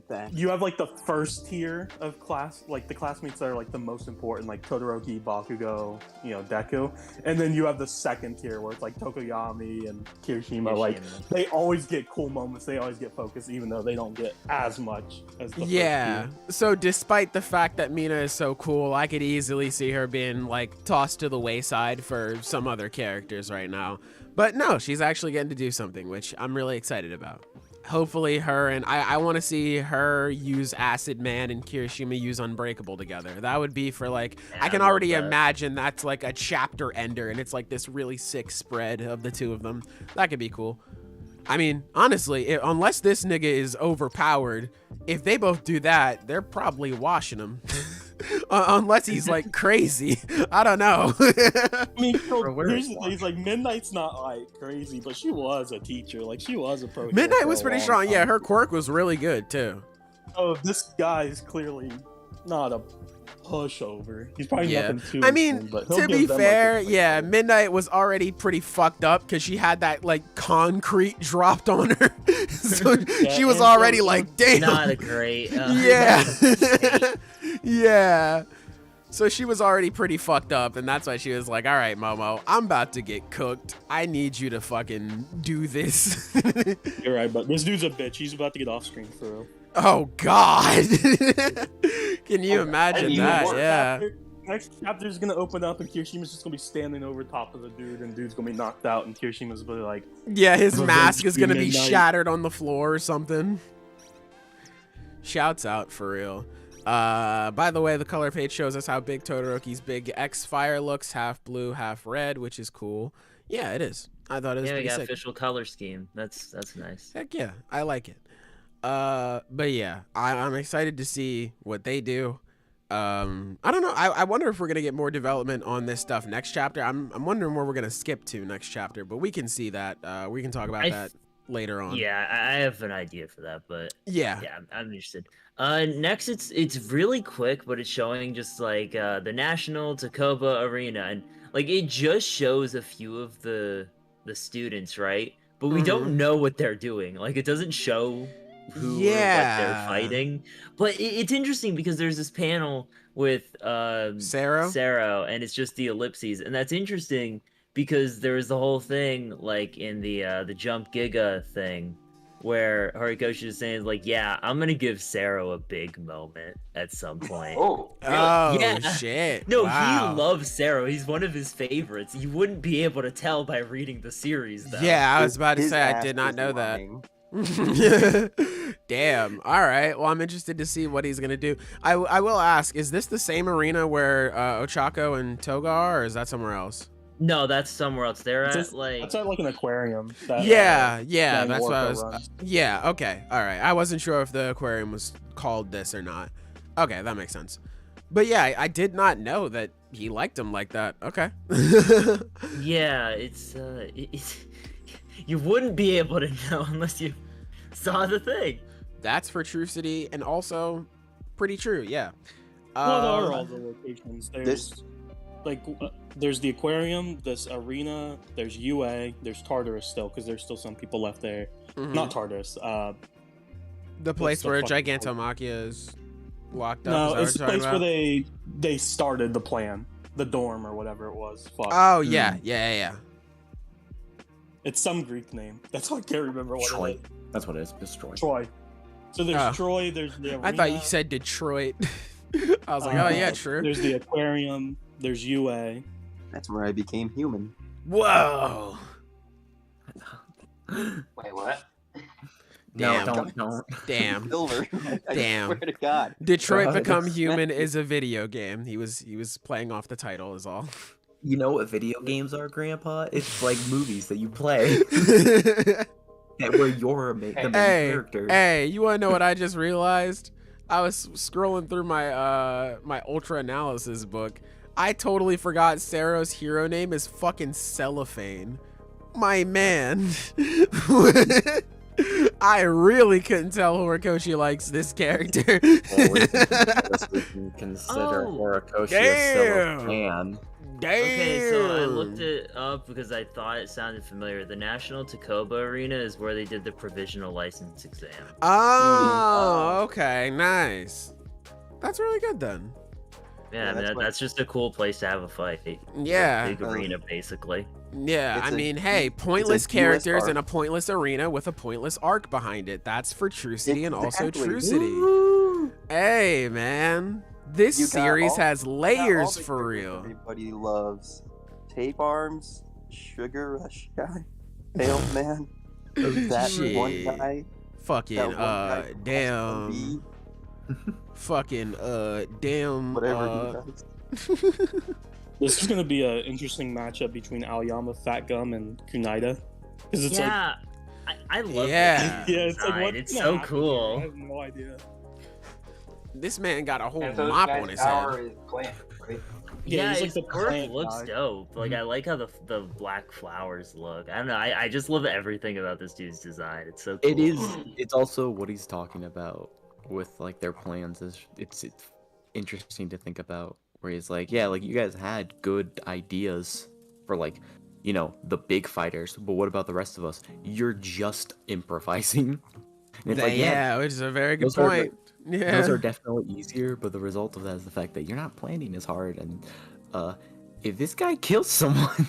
Speaker 3: That.
Speaker 6: You have like the first tier of class, like the classmates that are like the most important, like Todoroki, Bakugo, Deku, and then you have the second tier where it's like Tokoyami and Kirishima. Like they always get cool moments, they always get focused, even though they don't get as much as the
Speaker 1: Yeah.
Speaker 6: first tier.
Speaker 1: So despite the fact that Mina is so cool, I could easily see her being like tossed to the wayside for some other characters right now. But no, she's actually getting to do something, which I'm really excited about. Hopefully her and I want to see her use Acid Man and Kirishima use Unbreakable together. That would be for like,
Speaker 5: Yeah,
Speaker 1: I can
Speaker 5: I love
Speaker 1: already
Speaker 5: that.
Speaker 1: imagine that's like a chapter ender and it's like this really sick spread of the two of them. That could be cool. I mean, honestly, unless this nigga is overpowered, if they both do that, they're probably washing him. Unless he's like crazy. I don't know.
Speaker 6: I mean, so
Speaker 5: Bro, where
Speaker 6: here's
Speaker 5: is
Speaker 6: the thing: is like Midnight's not like crazy, but she was a teacher. Like she was a pro. hero
Speaker 1: Midnight
Speaker 6: for
Speaker 1: was
Speaker 6: a
Speaker 1: pretty
Speaker 6: long
Speaker 1: strong.
Speaker 6: time.
Speaker 1: Yeah, her quirk was really good too.
Speaker 6: Oh, this guy is clearly not a pushover. He's probably
Speaker 1: Yeah.
Speaker 6: nothing too.
Speaker 1: I mean,
Speaker 6: insane, but he'll
Speaker 1: to
Speaker 6: give
Speaker 1: be
Speaker 6: them, like,
Speaker 1: fair,
Speaker 6: a, like,
Speaker 1: yeah,
Speaker 6: a-
Speaker 1: Midnight was already pretty fucked up because she had that like concrete dropped on her. So she was
Speaker 6: and
Speaker 1: already
Speaker 6: so-
Speaker 1: like, damn.
Speaker 5: Not a great.
Speaker 1: Yeah. Yeah. So she was already pretty fucked up, and that's why she was like, all right, Momo, I'm about to get cooked. I need you to fucking do this.
Speaker 6: You're right, but this dude's a bitch. He's about to get off screen for real.
Speaker 1: Oh, God. Can you imagine
Speaker 2: even
Speaker 1: that?
Speaker 2: worse.
Speaker 1: Yeah.
Speaker 6: Next chapter's gonna open up, and Kirishima's just gonna be standing over top of the dude, and dude's gonna be knocked out, and Kirishima's gonna be like,
Speaker 1: Yeah, his
Speaker 6: Revenge
Speaker 1: mask is going to
Speaker 6: to
Speaker 1: be
Speaker 6: Midnight.
Speaker 1: shattered on the floor or something. Shouts out for real. By the way, the color page shows us how big Todoroki's big X fire looks, half blue, half red, which is cool. Yeah, it is. I thought it was
Speaker 5: Yeah, we
Speaker 1: pretty
Speaker 5: got
Speaker 1: sick.
Speaker 5: official color scheme. That's nice.
Speaker 1: Heck yeah, I like it. But yeah, I'm excited to see what they do. I don't know. I wonder if we're gonna get more development on this stuff next chapter. I'm wondering where we're gonna skip to next chapter, but we can see that. We can talk about
Speaker 5: I
Speaker 1: that later on.
Speaker 5: Yeah, I have an idea for that, but
Speaker 1: Yeah.
Speaker 5: yeah, I'm interested. Next, it's really quick, but it's showing just like the National Takoba Arena, and like it just shows a few of the students, right? But we don't know what they're doing. Like it doesn't show who or what
Speaker 1: Yeah.
Speaker 5: they're fighting. But it's interesting because there's this panel with
Speaker 1: Saro?
Speaker 5: and it's just the ellipses, and that's interesting because there was the whole thing like in the Jump Giga thing where Horikoshi is saying like, yeah, I'm gonna give Saro a big moment at some point.
Speaker 2: Oh, really?
Speaker 1: Oh
Speaker 5: Yeah.
Speaker 1: shit!
Speaker 5: No,
Speaker 1: Wow.
Speaker 5: he loves Saro. He's one of his favorites. You wouldn't be able to tell by reading the series, though.
Speaker 1: Yeah, I was about to
Speaker 3: His
Speaker 1: say I
Speaker 3: ass
Speaker 1: did not
Speaker 3: is
Speaker 1: know that.
Speaker 3: lying.
Speaker 1: Damn. All right. Well, I'm interested to see what he's gonna do. I will ask: is this the same arena where Ochako and Toga are, or is that somewhere else?
Speaker 5: No, that's somewhere else. They're
Speaker 6: It's
Speaker 5: at
Speaker 6: just-
Speaker 5: like
Speaker 6: that's at like an aquarium. That,
Speaker 1: Yeah.
Speaker 6: Gang
Speaker 1: That's what I
Speaker 6: Orca
Speaker 1: was.
Speaker 6: runs.
Speaker 1: Yeah. Okay. All right. I wasn't sure if the aquarium was called this or not. Okay, that makes sense. But yeah, I did not know that he liked him like that. Okay.
Speaker 5: yeah, it's you wouldn't be able to know unless you saw the thing.
Speaker 1: That's for True City, and also pretty true. Yeah.
Speaker 6: What are all the locations? There's
Speaker 3: This-
Speaker 6: there's the aquarium, this arena, there's UA, there's Tartarus still, because there's still some people left there.
Speaker 1: Mhm.
Speaker 6: Not Tartarus.
Speaker 1: The place
Speaker 6: the
Speaker 1: where
Speaker 6: fuck-
Speaker 1: Gigantomachia is locked up.
Speaker 6: No,
Speaker 1: is that
Speaker 6: it's the
Speaker 1: what you're
Speaker 6: place
Speaker 1: talking
Speaker 6: where
Speaker 1: about?
Speaker 6: they started the plan, the dorm or whatever it was. Fuck.
Speaker 1: Oh yeah.
Speaker 6: It's some Greek name. That's all I can't remember what
Speaker 4: Troy.
Speaker 6: it is.
Speaker 4: That's what it is. It's Troy.
Speaker 6: Troy. So there's
Speaker 1: Oh.
Speaker 6: Troy. There's the arena.
Speaker 1: I thought you said Detroit. I was like, oh yeah, true.
Speaker 6: There's the aquarium. There's UA.
Speaker 3: That's where I became human.
Speaker 1: Whoa.
Speaker 2: Wait, what?
Speaker 1: Damn.
Speaker 4: No, don't.
Speaker 1: Damn.
Speaker 3: Silver. I
Speaker 1: Damn.
Speaker 3: swear to God.
Speaker 1: Detroit
Speaker 4: God.
Speaker 1: Become Human is a video game. He was playing off the title is all.
Speaker 4: You know what video games are, Grandpa? It's like movies that you play where you're the main character.
Speaker 1: Hey, you want to know what I just realized? I was scrolling through my my Ultra Analysis book. I totally forgot Sero's hero name is fucking Cellophane. My man. I really couldn't tell Horikoshi likes this character.
Speaker 4: Well, we can consider
Speaker 5: Oh,
Speaker 4: Horikoshi
Speaker 1: damn.
Speaker 4: a fan.
Speaker 1: Damn.
Speaker 5: Okay, so I looked it up because I thought it sounded familiar. The National Takoba Arena is where they did the provisional license exam.
Speaker 1: Oh, okay, nice. That's really good then.
Speaker 5: Yeah, I mean,
Speaker 3: that's what-
Speaker 5: that's just a cool place to have a fight.
Speaker 1: Yeah.
Speaker 5: Big arena, basically.
Speaker 1: Yeah,
Speaker 3: It's
Speaker 1: I
Speaker 3: a-
Speaker 1: mean, hey, pointless
Speaker 3: US
Speaker 1: characters
Speaker 3: arc.
Speaker 1: in a pointless arena with a pointless arc behind it. That's for True City and also
Speaker 3: Exactly.
Speaker 1: True City. Hey, man. This
Speaker 3: You got
Speaker 1: series
Speaker 3: all-
Speaker 1: has
Speaker 3: Not all
Speaker 1: layers
Speaker 3: the
Speaker 1: for
Speaker 3: characters
Speaker 1: real.
Speaker 3: Everybody loves Tape Arms, Sugar Rush guy, Tail Man, that one
Speaker 1: Shit.
Speaker 3: guy.
Speaker 1: Fucking,
Speaker 3: That one guy from
Speaker 1: damn.
Speaker 3: SMB,
Speaker 1: Fucking, damn.
Speaker 3: whatever he does.
Speaker 6: This is gonna be an interesting matchup between Aoyama, Fat Gum, and Kunaida. Because it's
Speaker 5: Yeah, I love
Speaker 1: Yeah.
Speaker 6: like, yeah, it's like
Speaker 5: design.
Speaker 6: what's
Speaker 5: It's
Speaker 6: gonna
Speaker 5: so
Speaker 6: happen
Speaker 5: cool.
Speaker 6: here? I have no idea.
Speaker 1: This man got a whole
Speaker 2: And so this
Speaker 1: mop
Speaker 2: guy's
Speaker 1: on his
Speaker 2: power
Speaker 1: head.
Speaker 2: is plant, right?
Speaker 6: Yeah, he's like
Speaker 5: his
Speaker 6: the
Speaker 5: work
Speaker 6: plant
Speaker 5: looks
Speaker 6: guy.
Speaker 5: dope. Like I like how the black flowers look. I don't know. I just love everything about this dude's design. It's so cool.
Speaker 4: It is. It's also what he's talking about with like their plans. Is it's interesting to think about. Where he's like, yeah, like you guys had good ideas for like, you know, the big fighters, but what about the rest of us? You're just improvising. And it's like,
Speaker 1: Yeah, which is a very good
Speaker 4: those are
Speaker 1: point. Yeah.
Speaker 4: those are definitely easier, but the result of that is the fact that you're not planning as hard. And if this guy kills someone,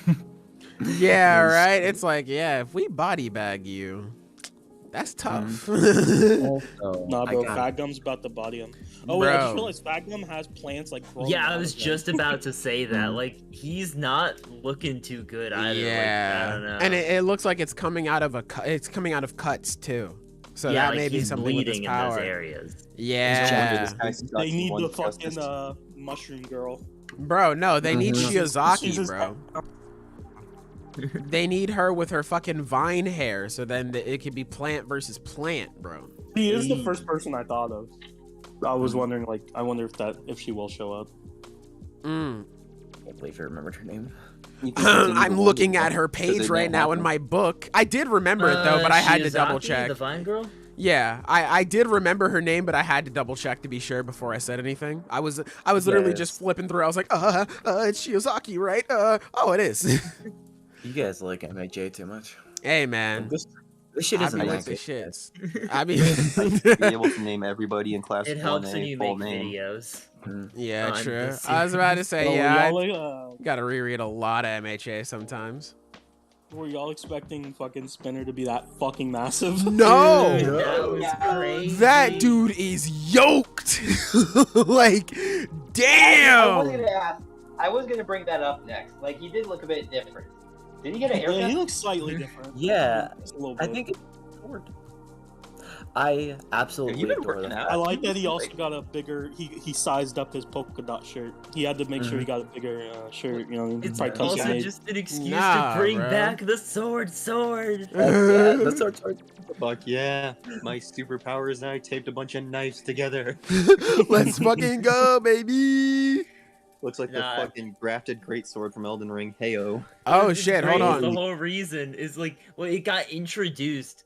Speaker 1: Yeah,
Speaker 4: Yes.
Speaker 1: right? It's like, yeah, if we body bag you, that's tough.
Speaker 4: also,
Speaker 6: Nah,
Speaker 4: I
Speaker 6: bro,
Speaker 4: got-
Speaker 6: Fat Gum's about to body him. Oh wait, I just
Speaker 1: Bro.
Speaker 6: realized Fat Gum has plants like growing
Speaker 5: Yeah, I
Speaker 6: out
Speaker 5: was
Speaker 6: of him.
Speaker 5: just about to say that. Like he's not looking too good either.
Speaker 1: Yeah,
Speaker 5: Like, I don't know.
Speaker 1: and it looks like it's coming out of it's coming out of cuts too. So
Speaker 5: yeah,
Speaker 1: that
Speaker 5: like
Speaker 1: may be
Speaker 5: he's
Speaker 1: something with his
Speaker 5: bleeding in those
Speaker 1: power.
Speaker 5: areas.
Speaker 1: Yeah,
Speaker 3: This guy sucks
Speaker 6: They need
Speaker 3: one
Speaker 6: the fucking
Speaker 3: justice.
Speaker 6: mushroom girl.
Speaker 1: bro. No, they need
Speaker 4: Mhm.
Speaker 6: She's
Speaker 1: Shiozaki,
Speaker 6: just-
Speaker 1: bro. They need her with her fucking vine hair, so then it could be plant versus plant, bro.
Speaker 6: He is the first person I thought of. I was wondering, like, I wonder if she will show up.
Speaker 1: Mm.
Speaker 4: I can't believe I remembered her name.
Speaker 3: You think it's in
Speaker 1: I'm
Speaker 3: the
Speaker 1: looking
Speaker 3: one
Speaker 1: at her
Speaker 3: because
Speaker 1: page
Speaker 3: it
Speaker 1: right
Speaker 3: won't
Speaker 1: now in
Speaker 3: happen.
Speaker 1: my book. I did remember it though, but I had to double
Speaker 5: Shiozaki,
Speaker 1: check.
Speaker 5: The Vine Girl.
Speaker 1: Yeah, I did remember her name, but I had to double check to be sure before I said anything. I was literally just
Speaker 4: Yes.
Speaker 1: flipping through. I was like, it's Shiozaki, right? Oh, it is.
Speaker 4: You guys like MAJ too much.
Speaker 1: Hey, man.
Speaker 4: This shit
Speaker 1: I
Speaker 4: isn't
Speaker 1: be
Speaker 4: that
Speaker 1: with the
Speaker 4: good.
Speaker 1: shits. I mean,
Speaker 3: Be able to name everybody in class
Speaker 5: It helps
Speaker 3: 1A
Speaker 5: when you
Speaker 3: full
Speaker 5: make
Speaker 3: name.
Speaker 5: videos.
Speaker 1: yeah,
Speaker 5: On
Speaker 1: true.
Speaker 5: this
Speaker 1: I was about to say,
Speaker 6: Well,
Speaker 1: yeah,
Speaker 6: were
Speaker 1: I
Speaker 6: y'all,
Speaker 1: gotta reread a lot of MHA sometimes.
Speaker 6: were y'all expecting fucking Spinner to be that fucking massive?
Speaker 1: No!
Speaker 5: Dude, that was
Speaker 2: Yeah.
Speaker 5: crazy.
Speaker 1: That dude is yoked. Like, damn.
Speaker 2: I was gonna bring that up next. Like, he did look a bit different. Did he get a
Speaker 6: Yeah, he
Speaker 2: haircut?
Speaker 6: looks slightly different.
Speaker 4: Yeah,
Speaker 6: Just a little
Speaker 4: I
Speaker 6: bit.
Speaker 4: think it's short. I absolutely
Speaker 3: You've been
Speaker 4: adore
Speaker 3: working
Speaker 4: that.
Speaker 3: out.
Speaker 6: I like that he also got a bigger. He sized up his polka dot shirt. He had to make sure he got a bigger shirt. You know,
Speaker 5: It's
Speaker 6: probably custom
Speaker 5: also
Speaker 6: made.
Speaker 5: just an excuse
Speaker 1: Nah,
Speaker 5: to bring
Speaker 1: bro.
Speaker 5: back the sword.
Speaker 4: Yeah, that's our target.
Speaker 3: Fuck yeah. My superpower is that I taped a bunch of knives together.
Speaker 1: Let's fucking go, baby.
Speaker 3: Looks like
Speaker 5: Nah.
Speaker 3: the fucking grafted greatsword from Elden Ring. Heyo.
Speaker 1: Oh
Speaker 5: It's
Speaker 1: shit,
Speaker 5: great.
Speaker 1: hold
Speaker 5: The
Speaker 1: on.
Speaker 5: whole reason is like, well, it got introduced,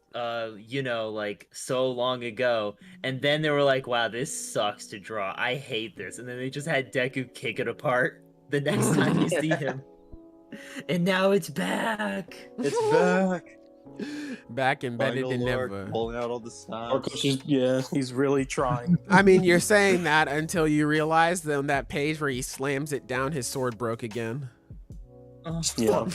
Speaker 5: you know, like so long ago, and then they were like, wow, this sucks to draw. I hate this, and then they just had Deku kick it apart the next time you see him, and now it's back.
Speaker 3: It's back.
Speaker 1: Back embedded in
Speaker 3: Final Lord
Speaker 1: never.
Speaker 3: pulling out all the stops.
Speaker 6: He's really trying.
Speaker 1: I mean, you're saying that until you realize that on that page where he slams it down, his sword broke again.
Speaker 6: Yeah.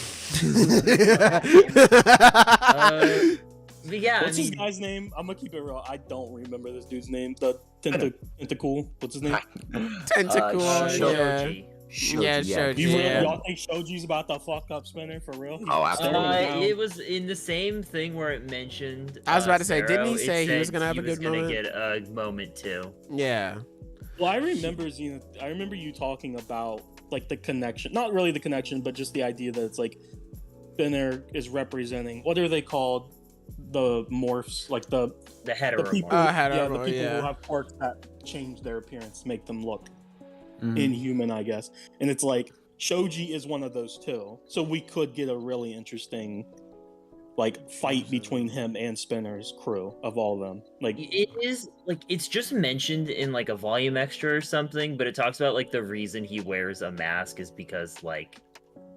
Speaker 5: But yeah,
Speaker 6: What's
Speaker 5: I
Speaker 6: his
Speaker 5: mean,
Speaker 6: guy's name? I'm gonna keep it real. I don't remember this dude's name. The Tentacool. What's his name?
Speaker 1: Tentacle,
Speaker 4: Shoto.
Speaker 1: yeah.
Speaker 5: Shoji.
Speaker 1: Yeah, Shoji. Yeah.
Speaker 6: Y'all think Shoji's about to fuck up Spinner for real?
Speaker 4: Oh, absolutely.
Speaker 5: It was in the same thing where it mentioned.
Speaker 1: I was about to say, didn't he
Speaker 5: Sparrow,
Speaker 1: say
Speaker 5: it
Speaker 1: he was
Speaker 5: said
Speaker 1: gonna have a
Speaker 5: he was
Speaker 1: good
Speaker 5: gonna
Speaker 1: moment?
Speaker 5: get a moment too.
Speaker 1: Yeah.
Speaker 6: Well, I remember you talking about like the connection, not really the connection, but just the idea that it's like Spinner is representing, what are they called? The morphs, like the
Speaker 5: heteromorph.
Speaker 6: people,
Speaker 1: Hetero,
Speaker 6: the people
Speaker 1: yeah.
Speaker 6: who have quirks that change their appearance, make them look
Speaker 4: Mhm.
Speaker 6: inhuman, I guess. And it's like Shoji is one of those too, so we could get a really interesting like fight between him and Spinner's crew of all of them. Like
Speaker 5: It is like it's just mentioned in like a volume extra or something, but it talks about like the reason he wears a mask is because like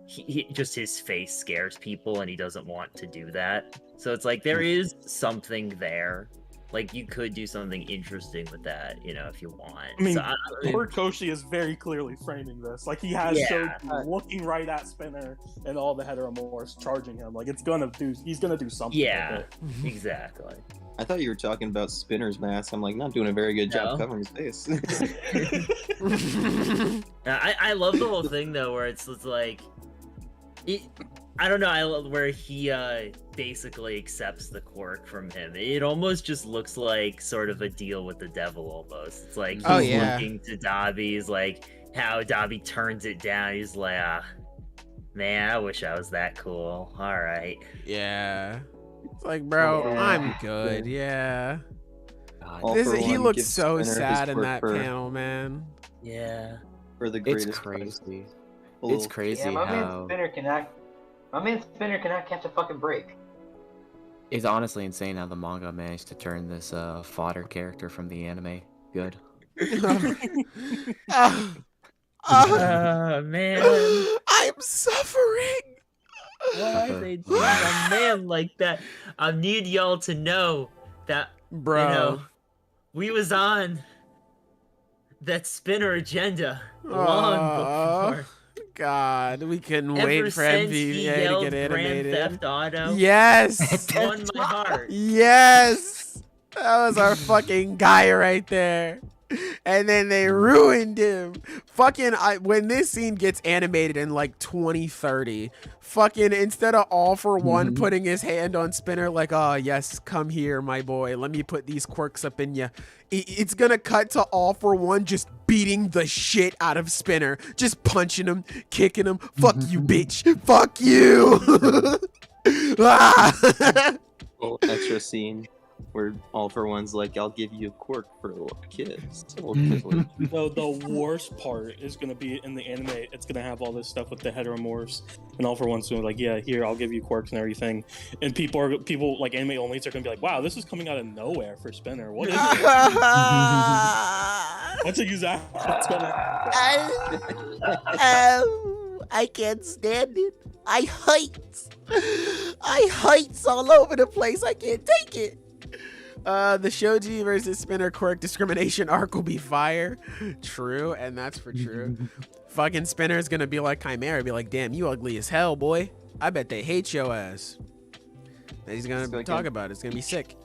Speaker 5: he just his face scares people and he doesn't want to do that. So it's like there is something there. Like you could do something interesting with that, if you want.
Speaker 6: I mean,
Speaker 5: So,
Speaker 6: Horikoshi is very clearly framing this. Like he has
Speaker 5: Yeah.
Speaker 6: Shoji looking right at Spinner and all the heteromorphs charging him. Like he's gonna do something.
Speaker 5: Yeah.
Speaker 6: With it.
Speaker 5: exactly.
Speaker 3: I thought you were talking about Spinner's mask. I'm like, not doing a very good job
Speaker 5: No.
Speaker 3: covering his face.
Speaker 5: I love the whole thing though, where it's like, I don't know. I love where he basically accepts the quirk from him. It almost just looks like sort of a deal with the devil almost. It's like he's
Speaker 1: Oh, yeah.
Speaker 5: looking to Dabi's like how Dabi turns it down. He's like, man, I wish I was that cool. All right.
Speaker 1: Yeah. It's like, bro,
Speaker 5: Yeah.
Speaker 1: I'm good. Yeah.
Speaker 4: God,
Speaker 3: All
Speaker 1: He
Speaker 3: for one,
Speaker 1: looks
Speaker 3: give
Speaker 1: so
Speaker 3: Spinner his
Speaker 1: sad in
Speaker 3: quirk
Speaker 1: that
Speaker 3: for-
Speaker 1: panel, man.
Speaker 5: Yeah.
Speaker 3: For the
Speaker 4: it's
Speaker 3: greatest
Speaker 4: crazy.
Speaker 3: prize.
Speaker 4: It's crazy
Speaker 2: Yeah, my man
Speaker 4: how
Speaker 2: Spinner cannot catch a fucking break.
Speaker 4: it's honestly insane how the manga managed to turn this fodder character from the anime good.
Speaker 1: Ah, ah,
Speaker 5: Man.
Speaker 1: I'm suffering.
Speaker 5: Why they do a man like that? I need y'all to know that
Speaker 1: Bro.
Speaker 5: we was on that Spinner agenda long
Speaker 1: Aw.
Speaker 5: before.
Speaker 1: God, we couldn't
Speaker 5: Ever
Speaker 1: wait for
Speaker 5: since he
Speaker 1: MVA to
Speaker 5: yelled
Speaker 1: get
Speaker 5: Grand
Speaker 1: animated.
Speaker 5: Theft Auto,
Speaker 1: Yes.
Speaker 5: won my heart.
Speaker 1: Yes. That was our fucking guy right there. And then they ruined him. Fucking, when this scene gets animated in like 2030, fucking instead of All for One putting his hand on Spinner like, oh yes, come here, my boy, let me put these quirks up in you. It's gonna cut to All for One just beating the shit out of Spinner, just punching him, kicking him. Fuck you, bitch. Fuck you. Ah.
Speaker 3: Little extra scene where All for One's like, I'll give you a quirk for a little kiss. A little kid.
Speaker 6: No, the worst part is gonna be in the anime. It's gonna have all this stuff with the heteromorphs, and All for One's gonna be like, yeah, here, I'll give you quirks and everything. And people like anime onlys are gonna be like, wow, this is coming out of nowhere for Spinner. What is it? That's exactly what's gonna happen.
Speaker 1: I can't stand it. I heights all over the place. I can't take it. The Shoji versus Spinner quirk discrimination arc will be fire. True, and that's for true. Fucking Spinner's gonna be like Chimera, be like, damn, you ugly as hell, boy. I bet they hate your ass. And he's gonna
Speaker 3: So
Speaker 1: talk
Speaker 3: again-
Speaker 1: about it. It's gonna be sick.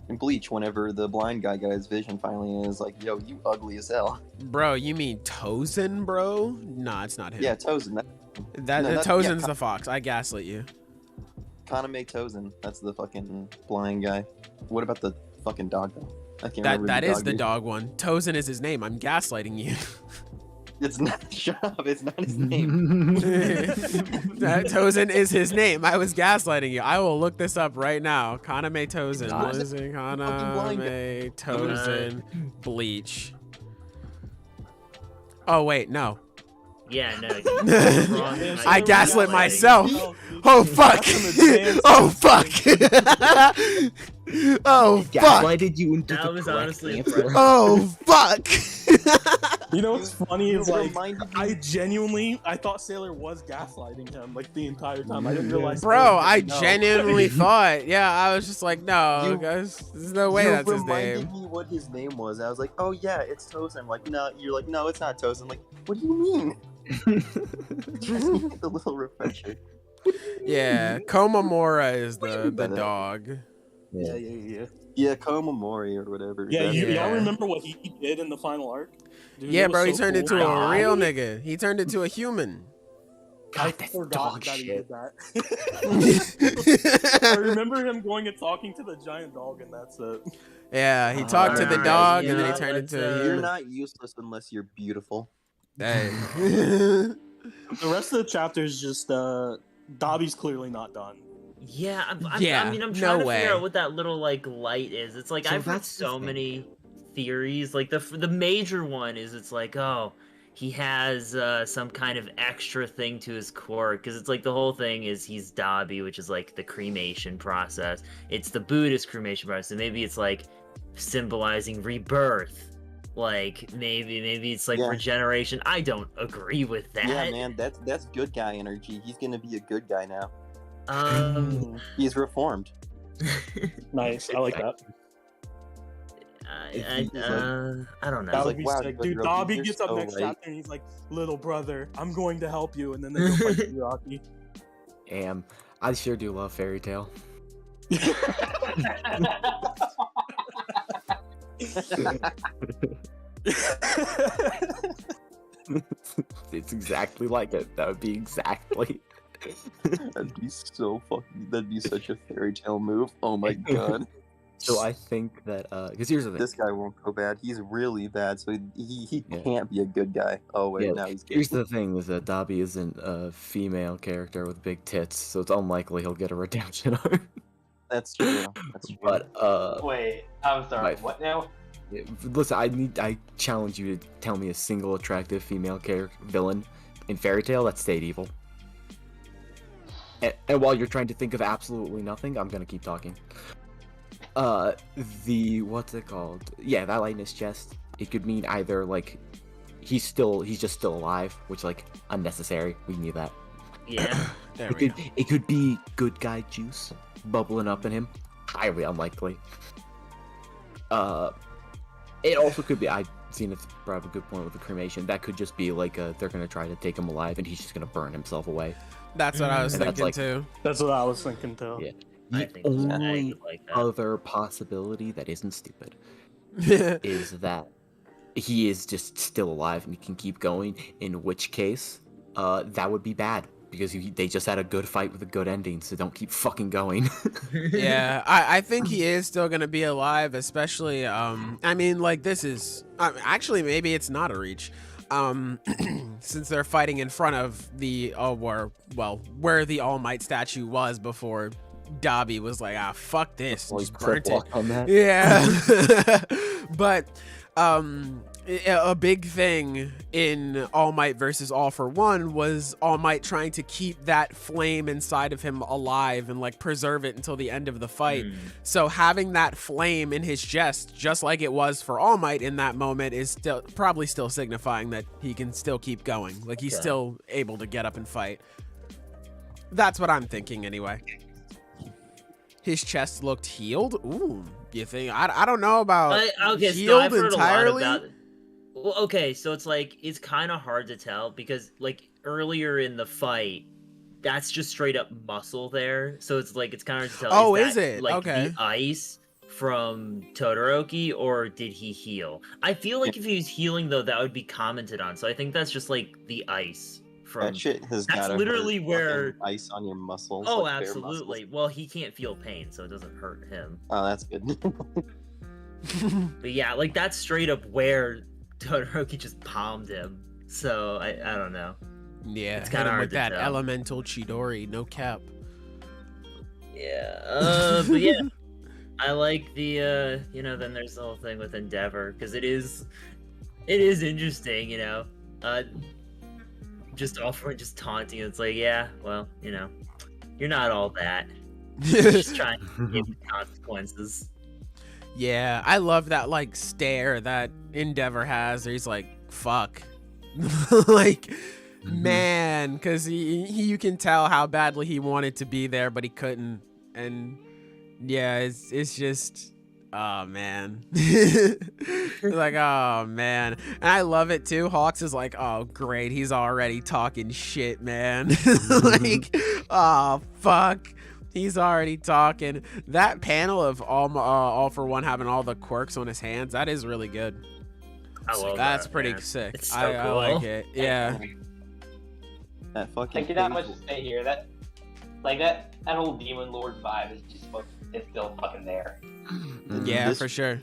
Speaker 3: In Bleach, whenever the blind guy got his vision finally, is like, yo, you ugly as hell.
Speaker 1: Bro, you mean Tozen, bro? Nah, it's not him.
Speaker 3: Yeah, Tozen.
Speaker 1: That
Speaker 3: no, that-
Speaker 1: Tozen's
Speaker 3: yeah,
Speaker 1: the fox. I gaslit you.
Speaker 3: Kaname Tozen. That's the fucking blind guy. What about the fucking dog though? I can't
Speaker 1: That
Speaker 3: remember.
Speaker 1: that is the
Speaker 3: name.
Speaker 1: dog one. Tozen is his name. I'm gaslighting you.
Speaker 3: It's not. Shut up. It's not his name.
Speaker 1: That Tozen is his name. I was gaslighting you. I will look this up right now. Kaname Tozen.
Speaker 4: Not-
Speaker 1: What is it? Kaname Tozen Bleach. Oh wait, no.
Speaker 5: Yeah, no.
Speaker 1: I gaslit myself.
Speaker 6: No,
Speaker 1: Oh fuck.
Speaker 6: That's an advanced
Speaker 1: Oh fuck. Oh fuck.
Speaker 4: Gaslighted you into
Speaker 5: That
Speaker 4: the
Speaker 5: was
Speaker 4: correct
Speaker 5: honestly
Speaker 4: answer.
Speaker 5: impressive.
Speaker 1: Oh fuck.
Speaker 6: You know what's funny is
Speaker 3: It
Speaker 6: like
Speaker 3: reminded me-
Speaker 6: I thought Sailor was gaslighting him like the entire time. I didn't realize.
Speaker 1: Bro,
Speaker 6: Sailor
Speaker 1: I
Speaker 6: didn't know.
Speaker 1: genuinely thought. Yeah, I was just like, no,
Speaker 3: You-
Speaker 1: guys, there's no way
Speaker 3: you
Speaker 1: that's his
Speaker 3: reminded
Speaker 1: name.
Speaker 3: me what his name was. I was like, oh yeah, it's Tozen. I'm like, no, you're like, no, it's not Tozen. I'm like, what do you mean? Just need the little refresher.
Speaker 1: Yeah, Komamura is the
Speaker 3: Better.
Speaker 1: dog.
Speaker 3: Yeah, Komamori or whatever.
Speaker 6: Yeah,
Speaker 3: That's-
Speaker 6: y'all remember what he did in the final arc? Dude,
Speaker 1: Yeah,
Speaker 6: it was
Speaker 1: bro, he
Speaker 6: so
Speaker 1: turned
Speaker 6: cool.
Speaker 1: into a real nigga. He turned into a human.
Speaker 6: I
Speaker 4: God, that's
Speaker 6: forgot
Speaker 4: dog
Speaker 6: that he
Speaker 4: shit.
Speaker 6: did that. I remember him going and talking to the giant dog, and that's it.
Speaker 1: Yeah, he talked to the
Speaker 5: Alright,
Speaker 1: dog,
Speaker 5: you
Speaker 1: and then he
Speaker 5: know,
Speaker 1: turned
Speaker 5: let's,
Speaker 1: into a
Speaker 3: You're
Speaker 1: human.
Speaker 3: not useless unless you're beautiful.
Speaker 1: Hey.
Speaker 6: The rest of the chapter is just Dobby's clearly not done.
Speaker 5: Yeah,
Speaker 1: Yeah,
Speaker 5: I mean, I'm
Speaker 1: no
Speaker 5: trying to
Speaker 1: way.
Speaker 5: figure out what that little like light is. It's like
Speaker 4: So
Speaker 5: I've heard
Speaker 4: that's the
Speaker 5: so
Speaker 4: thing.
Speaker 5: many theories. Like the major one is it's like, oh, he has some kind of extra thing to his quirk, because it's like the whole thing is he's Dobby, which is like the cremation process. It's the Buddhist cremation process, and maybe it's like symbolizing rebirth. Like maybe it's like
Speaker 3: Yeah.
Speaker 5: regeneration. I don't agree with that.
Speaker 3: Yeah, man, that's good guy energy. He's gonna be a good guy now. He's reformed.
Speaker 6: Nice, I like that.
Speaker 5: I don't know.
Speaker 6: That
Speaker 3: He's
Speaker 6: would
Speaker 3: like,
Speaker 6: be
Speaker 3: wow,
Speaker 6: sick.
Speaker 3: Todoroki,
Speaker 6: Dude, Dobby
Speaker 3: you're
Speaker 6: gets up
Speaker 3: so
Speaker 6: next
Speaker 3: right.
Speaker 6: chapter and he's like, little brother, I'm going to help you. And then they go fight Todoroki.
Speaker 4: I sure do love Fairy Tail. It's exactly like it. That would be exactly.
Speaker 3: That'd be such a fairy tale move. Oh my god.
Speaker 4: So I think that because here's the thing.
Speaker 3: This guy won't go bad. He's really bad, so he
Speaker 4: Yeah.
Speaker 3: can't be a good guy. Oh wait,
Speaker 4: Yeah,
Speaker 3: now he's good.
Speaker 4: Here's the thing: is that Dobby isn't a female character with big tits, so it's unlikely he'll get a redemption arc.
Speaker 3: That's true. That's true.
Speaker 4: But
Speaker 2: Wait, I'm sorry.
Speaker 4: My-
Speaker 2: What now?
Speaker 4: listen, I challenge you to tell me a single attractive female villain in Fairy Tail that stayed evil. And while you're trying to think of absolutely nothing, I'm gonna keep talking. What's it called? Yeah, that light in his chest. It could mean either like he's just still alive, which like unnecessary. We knew that.
Speaker 5: Yeah.
Speaker 1: There we go.
Speaker 4: It could be good guy juice bubbling up in him. Highly unlikely. It also could be. I've seen it brought up a good point with the cremation. That could just be like they're gonna try to take him alive, and he's just gonna burn himself away.
Speaker 1: That's what I was
Speaker 4: And that's
Speaker 1: thinking
Speaker 4: like-
Speaker 1: too.
Speaker 6: That's what I was thinking too.
Speaker 4: Yeah.
Speaker 5: I
Speaker 4: The
Speaker 5: think I
Speaker 4: only
Speaker 5: would like that.
Speaker 4: other possibility that isn't stupid is that he is just still alive and he can keep going. In which case, that would be bad because they just had a good fight with a good ending. So don't keep fucking going.
Speaker 1: Yeah, I think he is still gonna be alive, especially I mean, like, this is actually, maybe it's not a reach, since they're fighting in front of the where the All Might statue was before Dobby was like, fuck this, and
Speaker 4: Well,
Speaker 1: just
Speaker 4: he
Speaker 1: burnt
Speaker 4: crip
Speaker 1: it.
Speaker 4: walked on that.
Speaker 1: Yeah. But a big thing in All Might versus All for One was All Might trying to keep that flame inside of him alive and like preserve it until the end of the fight. So having that flame in his chest, just like it was for All Might in that moment, is probably still signifying that he can still keep going. Like he's
Speaker 5: Okay.
Speaker 1: still able to get up and fight. That's what I'm thinking anyway. His chest looked healed. Ooh, you think? I don't know about
Speaker 5: Okay, so
Speaker 1: healed
Speaker 5: I've heard
Speaker 1: entirely.
Speaker 5: a lot about. Well, okay, so it's like it's kind of hard to tell because like earlier in the fight, that's just straight up muscle there. So it's like it's kind of hard to tell.
Speaker 1: Oh,
Speaker 5: is
Speaker 1: is
Speaker 5: that,
Speaker 1: it?
Speaker 5: like
Speaker 1: Okay.
Speaker 5: the ice from Todoroki, or did he heal? I feel like if he was healing though, that would be commented on. So I think that's just like the ice from.
Speaker 3: That shit has
Speaker 5: That's
Speaker 3: got
Speaker 5: literally where-
Speaker 3: ice on your muscles.
Speaker 5: Oh,
Speaker 3: like bare
Speaker 5: absolutely.
Speaker 3: muscles.
Speaker 5: Well, he can't feel pain, so it doesn't hurt him.
Speaker 3: Oh, that's good.
Speaker 5: But yeah, like that's straight up where Todoroki just palmed him. So I don't know.
Speaker 1: Yeah,
Speaker 5: It's
Speaker 1: hit
Speaker 5: kinda
Speaker 1: him
Speaker 5: hard
Speaker 1: with
Speaker 5: to
Speaker 1: that
Speaker 5: tell.
Speaker 1: elemental Chidori, no cap.
Speaker 5: Yeah. But yeah, I like the then there's the whole thing with Endeavor because it is interesting, just offering, just taunting. It's like, yeah, well, you're not all that. Just trying to give the consequences.
Speaker 1: Yeah, I love that like stare that Endeavor has. Where he's like, "Fuck," like, man, because you can tell how badly he wanted to be there, but he couldn't. And yeah, it's just, oh man, like, oh man, and I love it too. Hawks is like, oh great, he's already talking shit, man. Like, oh fuck. He's already talking. That panel of all for one having all the quirks on his hands, that is really good.
Speaker 5: I love
Speaker 1: That's
Speaker 5: that,
Speaker 1: pretty
Speaker 5: man.
Speaker 1: sick.
Speaker 5: It's so
Speaker 1: I
Speaker 5: cool.
Speaker 1: like it. Yeah.
Speaker 3: That fucking.
Speaker 2: I cannot much to say here. That whole demon lord vibe is just it's still fucking there.
Speaker 1: Yeah,
Speaker 3: This-
Speaker 1: for sure.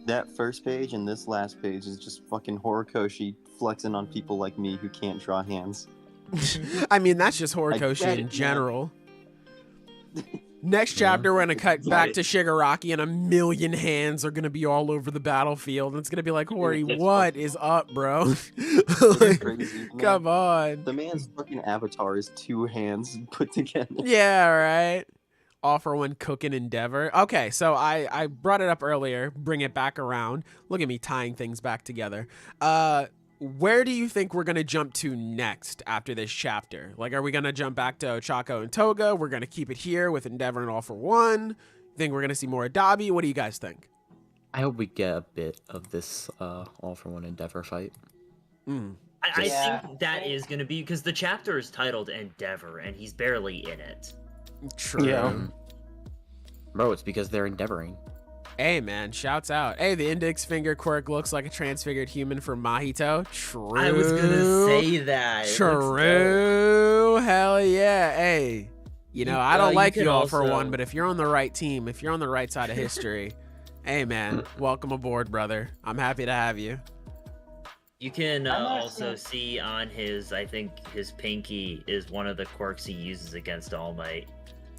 Speaker 3: That first page and this last page is just fucking Horikoshi flexing on people like me who can't draw hands.
Speaker 1: I mean, that's just
Speaker 3: I
Speaker 1: Horikoshi
Speaker 3: get
Speaker 1: in
Speaker 3: it,
Speaker 1: general. Next chapter, we're gonna cut back to Shigaraki, and 1,000,000 hands are gonna be all over the battlefield. And it's gonna be like, Hori,
Speaker 2: It's
Speaker 1: what is up, bro?
Speaker 3: It's
Speaker 1: Like,
Speaker 3: crazy. Man.
Speaker 1: come on.
Speaker 3: The man's fucking avatar is 2 hands put together.
Speaker 1: Yeah, right. All for one cooking endeavor. Okay, so I brought it up earlier. Bring it back around. Look at me tying things back together. Where do you think we're gonna jump to next after this chapter? Like, are we gonna jump back to Ochako and Toga? We're gonna keep it here with Endeavor and All for One. Think we're gonna see more Adabi? What do you guys think?
Speaker 4: I hope we get a bit of this all for one Endeavor fight.
Speaker 5: I
Speaker 2: Yeah.
Speaker 5: think that is going to be because the chapter is titled Endeavor and he's barely in it.
Speaker 1: True.
Speaker 6: Yeah.
Speaker 4: Bro, it's because they're endeavoring.
Speaker 1: Hey, man, shouts out. Hey, the index finger quirk looks like a transfigured human from Mahito. True.
Speaker 5: I was going to say that. It looks dope.
Speaker 1: True. Hell yeah. Hey, you know, I don't
Speaker 5: you
Speaker 1: like
Speaker 5: can
Speaker 1: you all for
Speaker 5: also-
Speaker 1: one, but if you're on the right team, if you're on the right side of history, hey, man, welcome aboard, brother. I'm happy to have you.
Speaker 5: You can
Speaker 2: I'm not
Speaker 5: also
Speaker 2: seeing-
Speaker 5: see on his, I think his pinky is one of the quirks he uses against All Might.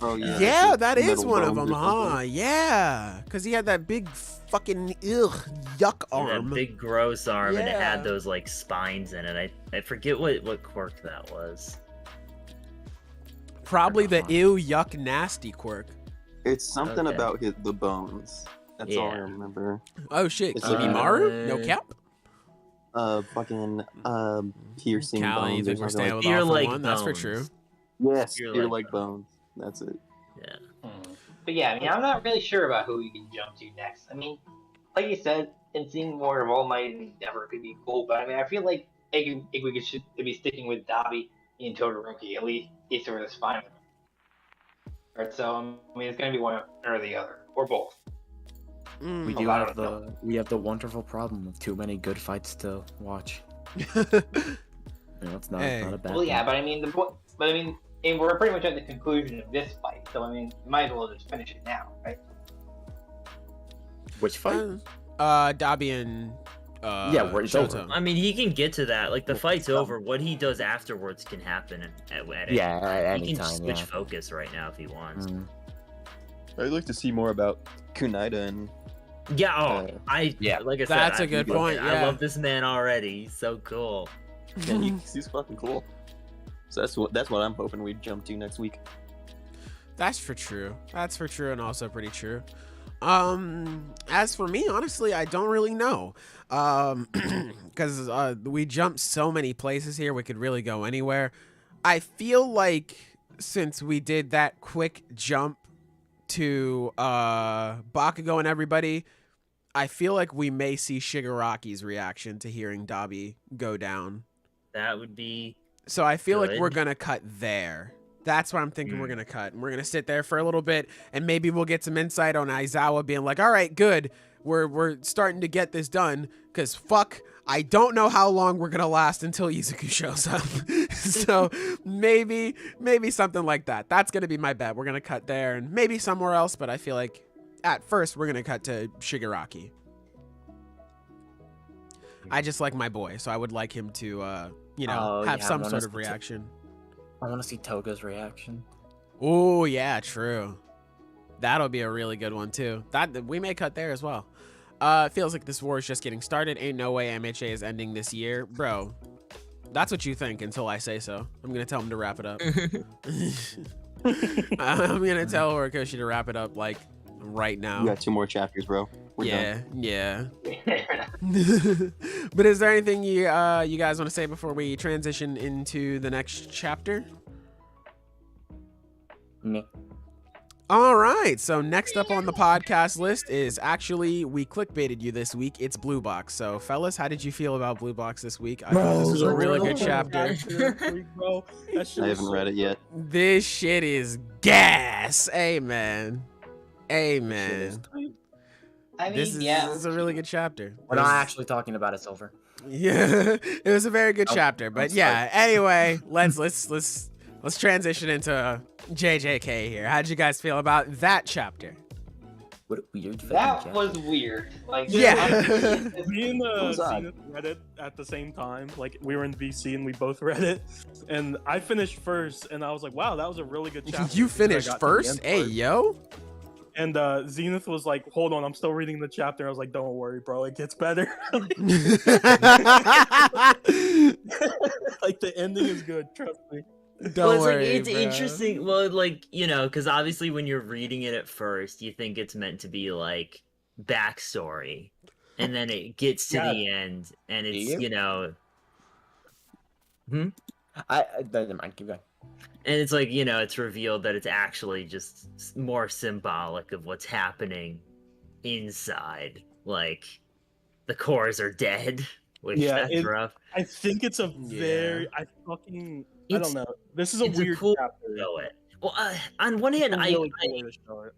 Speaker 3: Oh yeah.
Speaker 1: Yeah,
Speaker 3: the
Speaker 1: that is
Speaker 3: metal
Speaker 1: one of
Speaker 3: bones
Speaker 1: them,
Speaker 3: or something.
Speaker 1: huh? Yeah, because he had that big fucking yuck arm.
Speaker 5: That big gross arm, and it
Speaker 1: Yeah.
Speaker 5: had those like spines in it. I forget what quirk that was.
Speaker 1: Probably the ew, yuck, nasty quirk.
Speaker 3: It's something
Speaker 5: Okay.
Speaker 3: about the bones. That's all I
Speaker 5: Yeah.
Speaker 3: remember.
Speaker 1: Oh shit,
Speaker 3: It's
Speaker 1: Kibimaru? No cap?
Speaker 3: Fucking piercing
Speaker 1: Cal, you
Speaker 3: bones.
Speaker 1: think
Speaker 3: or
Speaker 1: we're
Speaker 3: something
Speaker 1: staying with
Speaker 5: Spear
Speaker 1: all for
Speaker 5: like
Speaker 1: one? That's for
Speaker 5: bones.
Speaker 1: true.
Speaker 3: Yes,
Speaker 5: Spear
Speaker 3: spear
Speaker 5: like
Speaker 3: like bones. That's it.
Speaker 5: Yeah.
Speaker 2: But yeah, I mean, I'm not really sure about who we can jump to next. I mean, like you said, and seeing more of All Might and Endeavor could be cool, but I mean, I feel like if we should be sticking with Dabi and Todoroki, at least he's sort of fine with him. Right, so I mean, it's gonna be one or the other, or both.
Speaker 4: We
Speaker 1: Mm.
Speaker 4: do
Speaker 2: I
Speaker 4: have
Speaker 2: don't
Speaker 4: we have the wonderful problem of too many good fights to watch. You know, it's not,
Speaker 1: Hey.
Speaker 4: not a bad
Speaker 2: Well, yeah,
Speaker 4: thing.
Speaker 2: but I mean, and we're pretty much at the conclusion of this fight, so I mean, might as well just finish it now, right?
Speaker 4: Which fight?
Speaker 1: Dabi and
Speaker 4: Yeah, where it's
Speaker 1: Shoto.
Speaker 4: over.
Speaker 5: I mean, he can get to that. Like the
Speaker 3: Well,
Speaker 5: fight's
Speaker 3: um,
Speaker 5: over. What he does afterwards can happen at
Speaker 4: Yeah, at
Speaker 5: he
Speaker 4: any
Speaker 5: can
Speaker 4: time.
Speaker 5: switch
Speaker 4: Yeah.
Speaker 5: focus right now if he wants.
Speaker 4: Mm.
Speaker 3: I'd like to see more about Kunaida and
Speaker 5: Yeah. Oh,
Speaker 4: Yeah.
Speaker 5: Like I said,
Speaker 1: That's a
Speaker 5: I
Speaker 1: good
Speaker 5: love
Speaker 1: point,
Speaker 5: it.
Speaker 1: yeah.
Speaker 5: I love this man already. He's so cool.
Speaker 3: yeah, he's fucking cool. So that's what I'm hoping we jump to next week.
Speaker 1: That's for true. That's for true, and also pretty true. As for me, honestly, I don't really know. Because we jumped so many places here, we could really go anywhere. I feel like since we did that quick jump to Bakugo and everybody, I feel like we may see Shigaraki's reaction to hearing Dabi go down.
Speaker 5: That would be.
Speaker 1: So I feel like
Speaker 5: Good.
Speaker 1: we're gonna cut there. That's what I'm thinking we're gonna cut. And we're gonna sit there for a little bit, and maybe we'll get some insight on Aizawa being like, all right, good. We're starting to get this done, because fuck, I don't know how long we're gonna last until Izuku shows up. So maybe something like that. That's gonna be my bet. We're gonna cut there and maybe somewhere else, but I feel like at first we're gonna cut to Shigaraki. I just like my boy, so I would like him to
Speaker 4: Oh,
Speaker 1: have
Speaker 4: yeah,
Speaker 1: some
Speaker 4: I
Speaker 1: sort
Speaker 4: wanna
Speaker 1: of
Speaker 4: see-
Speaker 1: reaction.
Speaker 4: I want to see Toga's reaction.
Speaker 1: Oh yeah, true. That'll be a really good one too. That we may cut there as well. It feels like this war is just getting started. Ain't no way MHA is ending this year, bro. That's what you think until I say so. I'm gonna tell him to wrap it up. I'm gonna tell Horikoshi to wrap it up like right now.
Speaker 3: We got 2 more chapters, bro. We're done.
Speaker 1: Yeah. But is there anything you guys want to say before we transition into the next chapter?
Speaker 4: Me.
Speaker 1: All right, so next up on the podcast list is actually, we clickbaited you this week. It's Blue Box. So, fellas, how did you feel about Blue Box this week? I thought this was a really good chapter.
Speaker 6: Bro, that shit
Speaker 3: I
Speaker 6: was
Speaker 3: haven't
Speaker 6: so
Speaker 3: read it yet.
Speaker 1: This shit is gas. Amen. Amen.
Speaker 2: I mean,
Speaker 1: This is a really good chapter.
Speaker 4: We're not actually talking about it, Silver.
Speaker 1: Yeah, it was a very good
Speaker 4: Oh,
Speaker 1: chapter. But
Speaker 4: I'm
Speaker 1: yeah, anyway, let's transition into JJK here. How'd you guys feel about that chapter?
Speaker 4: What a weird fucking
Speaker 2: That
Speaker 4: chapter.
Speaker 2: was weird. Like,
Speaker 1: Yeah.
Speaker 2: honestly,
Speaker 6: Me and
Speaker 3: was odd.
Speaker 6: Zenith read it at the same time. Like we were in VC and we both read it, and I finished first, and I was like, "Wow, that was a really good chapter."
Speaker 1: You
Speaker 6: because I
Speaker 1: finished
Speaker 6: got to the
Speaker 1: first?
Speaker 6: end
Speaker 1: Hey,
Speaker 6: part.
Speaker 1: yo.
Speaker 6: And Zenith was like, "Hold on, I'm still reading the chapter." I was like, "Don't worry, bro, it gets better." Like the ending is good, trust me.
Speaker 1: Don't
Speaker 5: Well, it's
Speaker 1: worry,
Speaker 5: like it's
Speaker 1: bro.
Speaker 5: interesting. Well, like, you know, because obviously when you're reading it at first, you think it's meant to be like backstory, and then it gets to
Speaker 6: Yeah.
Speaker 5: the end, and it's
Speaker 4: Yeah.
Speaker 5: you know,
Speaker 4: I never mind. Keep going.
Speaker 5: and it's like you know, it's revealed that it's actually just more symbolic of what's happening inside. Like the cores are dead, which
Speaker 6: Yeah,
Speaker 5: that's
Speaker 6: it-
Speaker 5: rough.
Speaker 6: I think it's a very, I don't know. This is a
Speaker 5: It's
Speaker 6: weird
Speaker 5: cool
Speaker 6: chapter.
Speaker 5: to show it. Well, on one hand,
Speaker 6: It's a
Speaker 5: I
Speaker 6: really cool way to show it.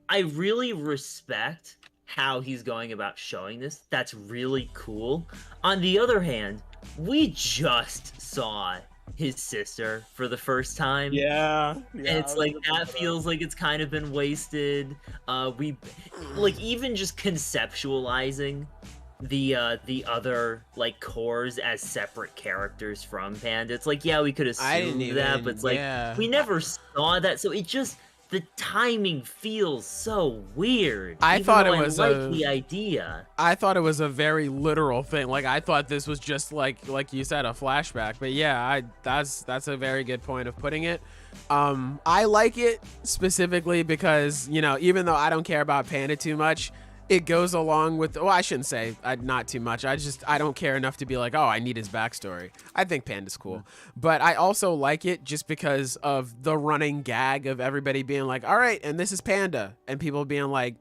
Speaker 5: I really respect how he's going about showing this. That's really cool. On the other hand, we just saw his sister for the first time.
Speaker 6: Yeah,
Speaker 5: And
Speaker 6: I
Speaker 5: it's
Speaker 6: was
Speaker 5: like
Speaker 6: gonna
Speaker 5: that
Speaker 6: bring it up.
Speaker 5: feels like it's kind of been wasted. We like even just conceptualizing the other like cores as separate characters from Panda. It's like yeah, we could
Speaker 1: I didn't
Speaker 5: assume
Speaker 1: even,
Speaker 5: that, but it's like
Speaker 1: yeah.
Speaker 5: we never saw that, so it just the timing feels so weird.
Speaker 1: I
Speaker 5: even
Speaker 1: thought
Speaker 5: though
Speaker 1: it was
Speaker 5: I like
Speaker 1: a-
Speaker 5: the idea.
Speaker 1: I thought it was a very literal thing. Like I thought this was just like you said, a flashback. But yeah, that's a very good point of putting it. I like it specifically because, you know, even though I don't care about Panda too much, it goes along with, well, I shouldn't say not too much. I don't care enough to be like, oh, I need his backstory. I think Panda's cool. But I also like it just because of the running gag of everybody being like, all right, and this is Panda. And people being like,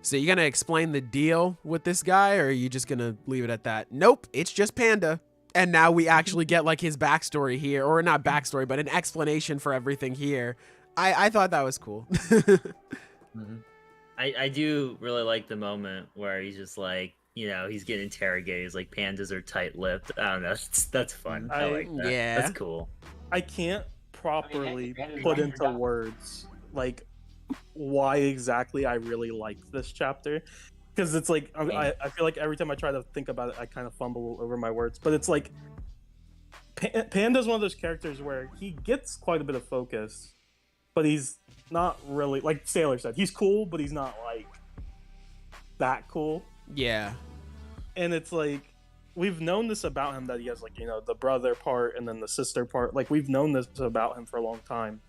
Speaker 1: so you gonna explain the deal with this guy, or are you just gonna leave it at that? Nope, it's just Panda. And now we actually get like his backstory here, or not backstory, but an explanation for everything here. I thought that was cool.
Speaker 5: I do really like the moment where he's just like, you know, he's getting interrogated. He's like, pandas are tight-lipped. I don't know. That's fun. I like that.
Speaker 1: Yeah.
Speaker 5: That's cool.
Speaker 6: I can't properly
Speaker 2: Panda's
Speaker 6: put
Speaker 2: running
Speaker 6: into
Speaker 2: down.
Speaker 6: words like why exactly I really like this chapter, because it's like I feel like every time I try to think about it, I kind of fumble over my words. But it's like Panda's one of those characters where he gets quite a bit of focus, but he's not really, like Sailor said, he's cool, but he's not like that cool.
Speaker 1: Yeah.
Speaker 6: And it's like we've known this about him, that he has like, you know, the brother part and then the sister part. Like we've known this about him for a long time.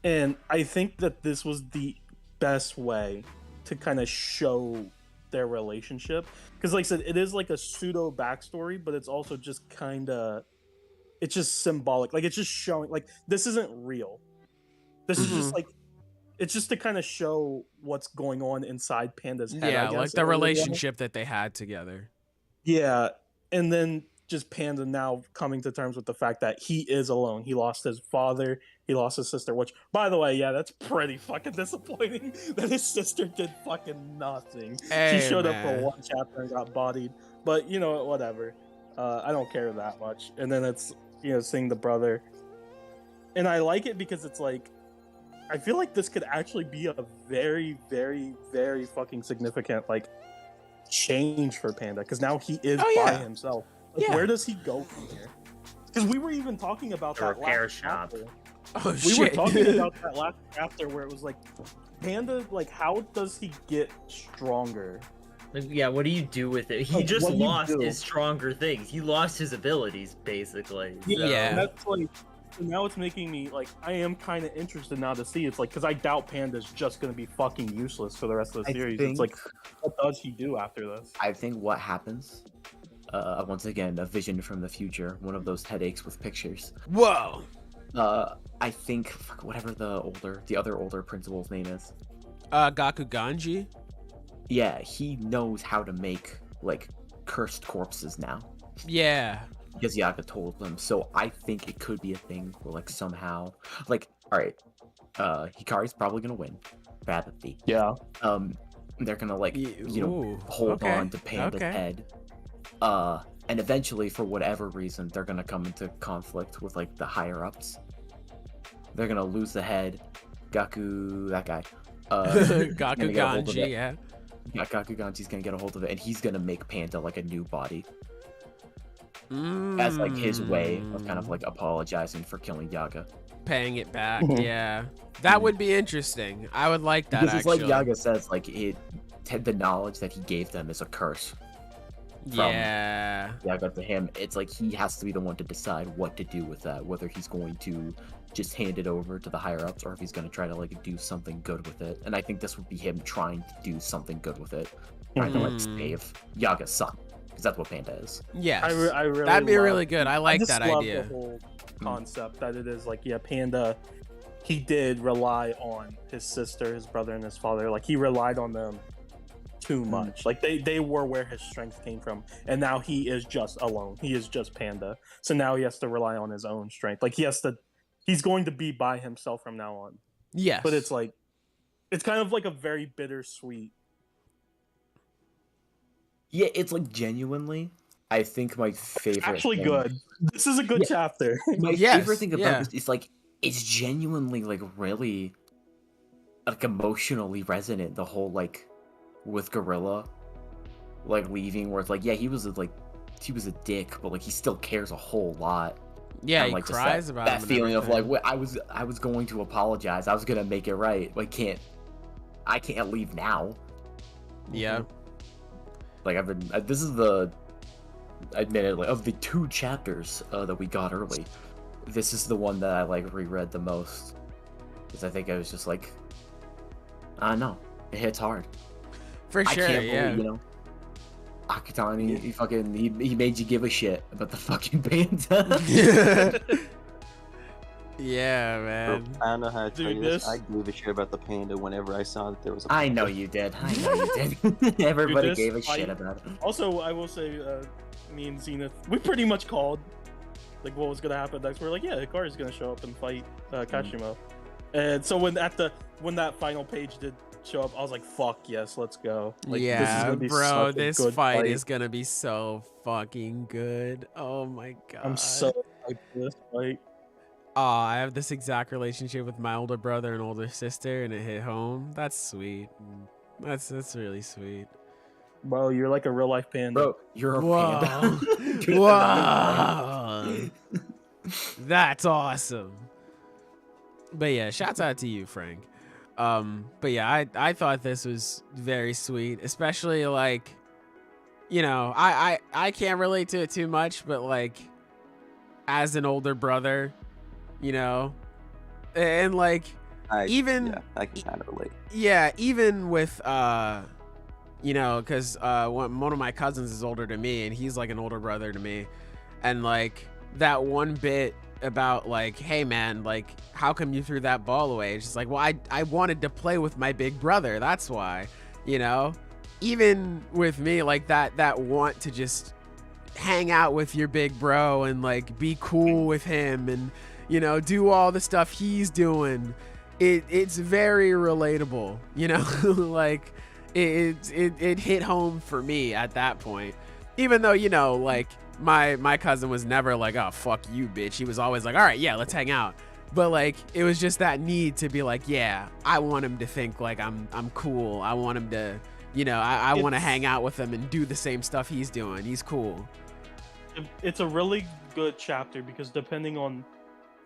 Speaker 6: And I think that this was the best way to kind of show their relationship. Because like I said, it is like a pseudo backstory, but it's also just kind of, it's just symbolic. Like it's just showing, like this isn't real. This is just like, it's just to kind of show what's going on inside Panda's head.
Speaker 1: Yeah,
Speaker 6: I guess,
Speaker 1: like the
Speaker 6: in a way.
Speaker 1: relationship that they had together.
Speaker 6: Yeah, and then just Panda now coming to terms with the fact that he is alone. He lost his father, he lost his sister, which, by the way, yeah, that's pretty fucking disappointing that his sister did fucking nothing.
Speaker 1: Hey,
Speaker 6: she showed up
Speaker 1: man.
Speaker 6: for one chapter and got bodied, but, you know, whatever. I don't care that much. And then it's, you know, seeing the brother. And I like it because it's like, I feel like this could actually be a very, very, very fucking significant, like, change for Panda, because now he is
Speaker 1: Oh,
Speaker 6: by
Speaker 1: yeah.
Speaker 6: himself. Like,
Speaker 1: Yeah.
Speaker 6: where does he go from here? Because we were even talking about
Speaker 5: The
Speaker 6: that
Speaker 5: repair
Speaker 6: last
Speaker 5: shop.
Speaker 6: chapter.
Speaker 1: Oh,
Speaker 6: We
Speaker 1: shit.
Speaker 6: were talking about that last chapter where it was like, Panda, like, how does he get stronger?
Speaker 5: Like, yeah, what do you do with it? He
Speaker 6: Like,
Speaker 5: just
Speaker 6: what do you
Speaker 5: lost
Speaker 6: do?
Speaker 5: his stronger things. He lost his abilities, basically. So.
Speaker 1: Yeah.
Speaker 6: And that's like, so now it's making me like, I am kind of interested now to see. It's like, because I doubt Panda's just going to be fucking useless for the rest of the
Speaker 4: I
Speaker 6: series.
Speaker 4: think-
Speaker 6: It's like, what does he do after this?
Speaker 4: I think what happens, once again, a vision from the future, one of those headaches with pictures.
Speaker 1: Whoa.
Speaker 4: I think whatever the other older principal's name is.
Speaker 1: Gakuganji.
Speaker 4: Yeah, he knows how to make like cursed corpses now.
Speaker 1: Yeah.
Speaker 4: Because Yaga told them. So I think it could be a thing where like somehow like alright, Hikari's probably gonna win. Badly.
Speaker 6: Yeah.
Speaker 4: They're gonna like
Speaker 1: Ooh,
Speaker 4: hold
Speaker 1: okay,
Speaker 4: on to Panda's
Speaker 1: okay.
Speaker 4: head. And eventually for whatever reason they're gonna come into conflict with like the higher ups. They're gonna lose the head. Gaku, that guy.
Speaker 1: Gakuganji, yeah.
Speaker 4: Yeah, Gakuganji's gonna get a hold of it, and he's gonna make Panda like a new body. As like his way of kind of like apologizing for killing Yaga.
Speaker 1: Paying it back, yeah. That would be interesting. I would like that,
Speaker 4: Because it's
Speaker 1: actually.
Speaker 4: like Yaga says, like the knowledge that he gave them is a curse.
Speaker 1: Yeah.
Speaker 4: Yaga to him, it's like he has to be the one to decide what to do with that, whether he's going to just hand it over to the higher ups or if he's going to try to like do something good with it. And I think this would be him trying to do something good with it, trying to like save Yaga's son, because that's what Panda is.
Speaker 1: Yes.
Speaker 6: I really
Speaker 1: That'd be
Speaker 6: love-
Speaker 1: really good. I like
Speaker 6: just
Speaker 1: that
Speaker 6: love
Speaker 1: idea.
Speaker 6: The whole concept that it is like, yeah, Panda, he did rely on his sister, his brother, and his father. Like he relied on them too much. Like they were where his strength came from, and now he is just alone. He is just Panda. So now he has to rely on his own strength. Like he's going to be by himself from now on.
Speaker 1: Yes.
Speaker 6: But it's like, it's kind of like a very bittersweet.
Speaker 4: Yeah, it's like genuinely, I think my favorite.
Speaker 6: Actually,
Speaker 4: thing-
Speaker 6: good. This is a good chapter.
Speaker 4: My
Speaker 1: Yes,
Speaker 4: favorite thing about
Speaker 1: yeah.
Speaker 4: this is like it's genuinely like really like emotionally resonant. The whole like with Gorilla like leaving, where it's like, yeah, he was a dick, but like he still cares a whole lot.
Speaker 1: Yeah,
Speaker 4: And,
Speaker 1: he
Speaker 4: like, just
Speaker 1: cries about
Speaker 4: that
Speaker 1: him and
Speaker 4: feeling of like,
Speaker 1: everything.
Speaker 4: I was going to apologize. I was gonna make it right. Like I can't leave now.
Speaker 1: Yeah.
Speaker 4: Like I've been. This is the, admittedly, of the 2 chapters that we got early, this is the one that I like reread the most, because I think I was just like, I don't know, it hits hard.
Speaker 1: For
Speaker 4: I
Speaker 1: sure,
Speaker 4: can't
Speaker 1: yeah.
Speaker 4: believe, Akutami, he fucking he made you give a shit about the fucking Panda.
Speaker 1: Yeah, man.
Speaker 3: I don't know how to tell
Speaker 6: Dude,
Speaker 3: you this.
Speaker 6: this-
Speaker 3: I gave a shit about the panda whenever I saw that there was a
Speaker 4: I
Speaker 3: panda.
Speaker 4: know you did. I know you did. Everybody
Speaker 6: this
Speaker 4: gave a
Speaker 6: fight-
Speaker 4: shit about it.
Speaker 6: Also, I will say, me and Zenith, we pretty much called like what was gonna happen next. We're like, yeah, Hikari's gonna show up and fight Kashimo. And so when that final page did show up, I was like, fuck yes, let's go. Like, this is
Speaker 1: Yeah,
Speaker 6: gonna be
Speaker 1: bro,
Speaker 6: such a
Speaker 1: this
Speaker 6: good
Speaker 1: fight is gonna be so fucking good. Oh my god.
Speaker 6: I'm so hyped for this fight.
Speaker 1: Oh, I have this exact relationship with my older brother and older sister, and it hit home. That's sweet. That's really sweet.
Speaker 6: Bro, you're like a real life panda.
Speaker 4: Bro, you're a
Speaker 1: Whoa.
Speaker 4: panda.
Speaker 1: Whoa. That's awesome. But yeah, shouts out to you, Frank. But yeah, I thought this was very sweet, especially like, I can't relate to it too much, but like as an older brother, and like
Speaker 3: I can kind of relate.
Speaker 1: yeah, even with because one of my cousins is older than me, and he's like an older brother to me, and like that one bit about like, hey man, like how come you threw that ball away? It's just like, well, I wanted to play with my big brother, that's why. Even with me, like that want to just hang out with your big bro and like be cool with him and do all the stuff he's doing, it's very relatable, like it hit home for me at that point, even though like my cousin was never like, oh fuck you bitch, he was always like, all right, yeah, let's hang out. But like it was just that need to be like, yeah, I want him to think like I'm cool. I want him to I want to hang out with him and do the same stuff he's doing. He's cool.
Speaker 6: It's a really good chapter because depending on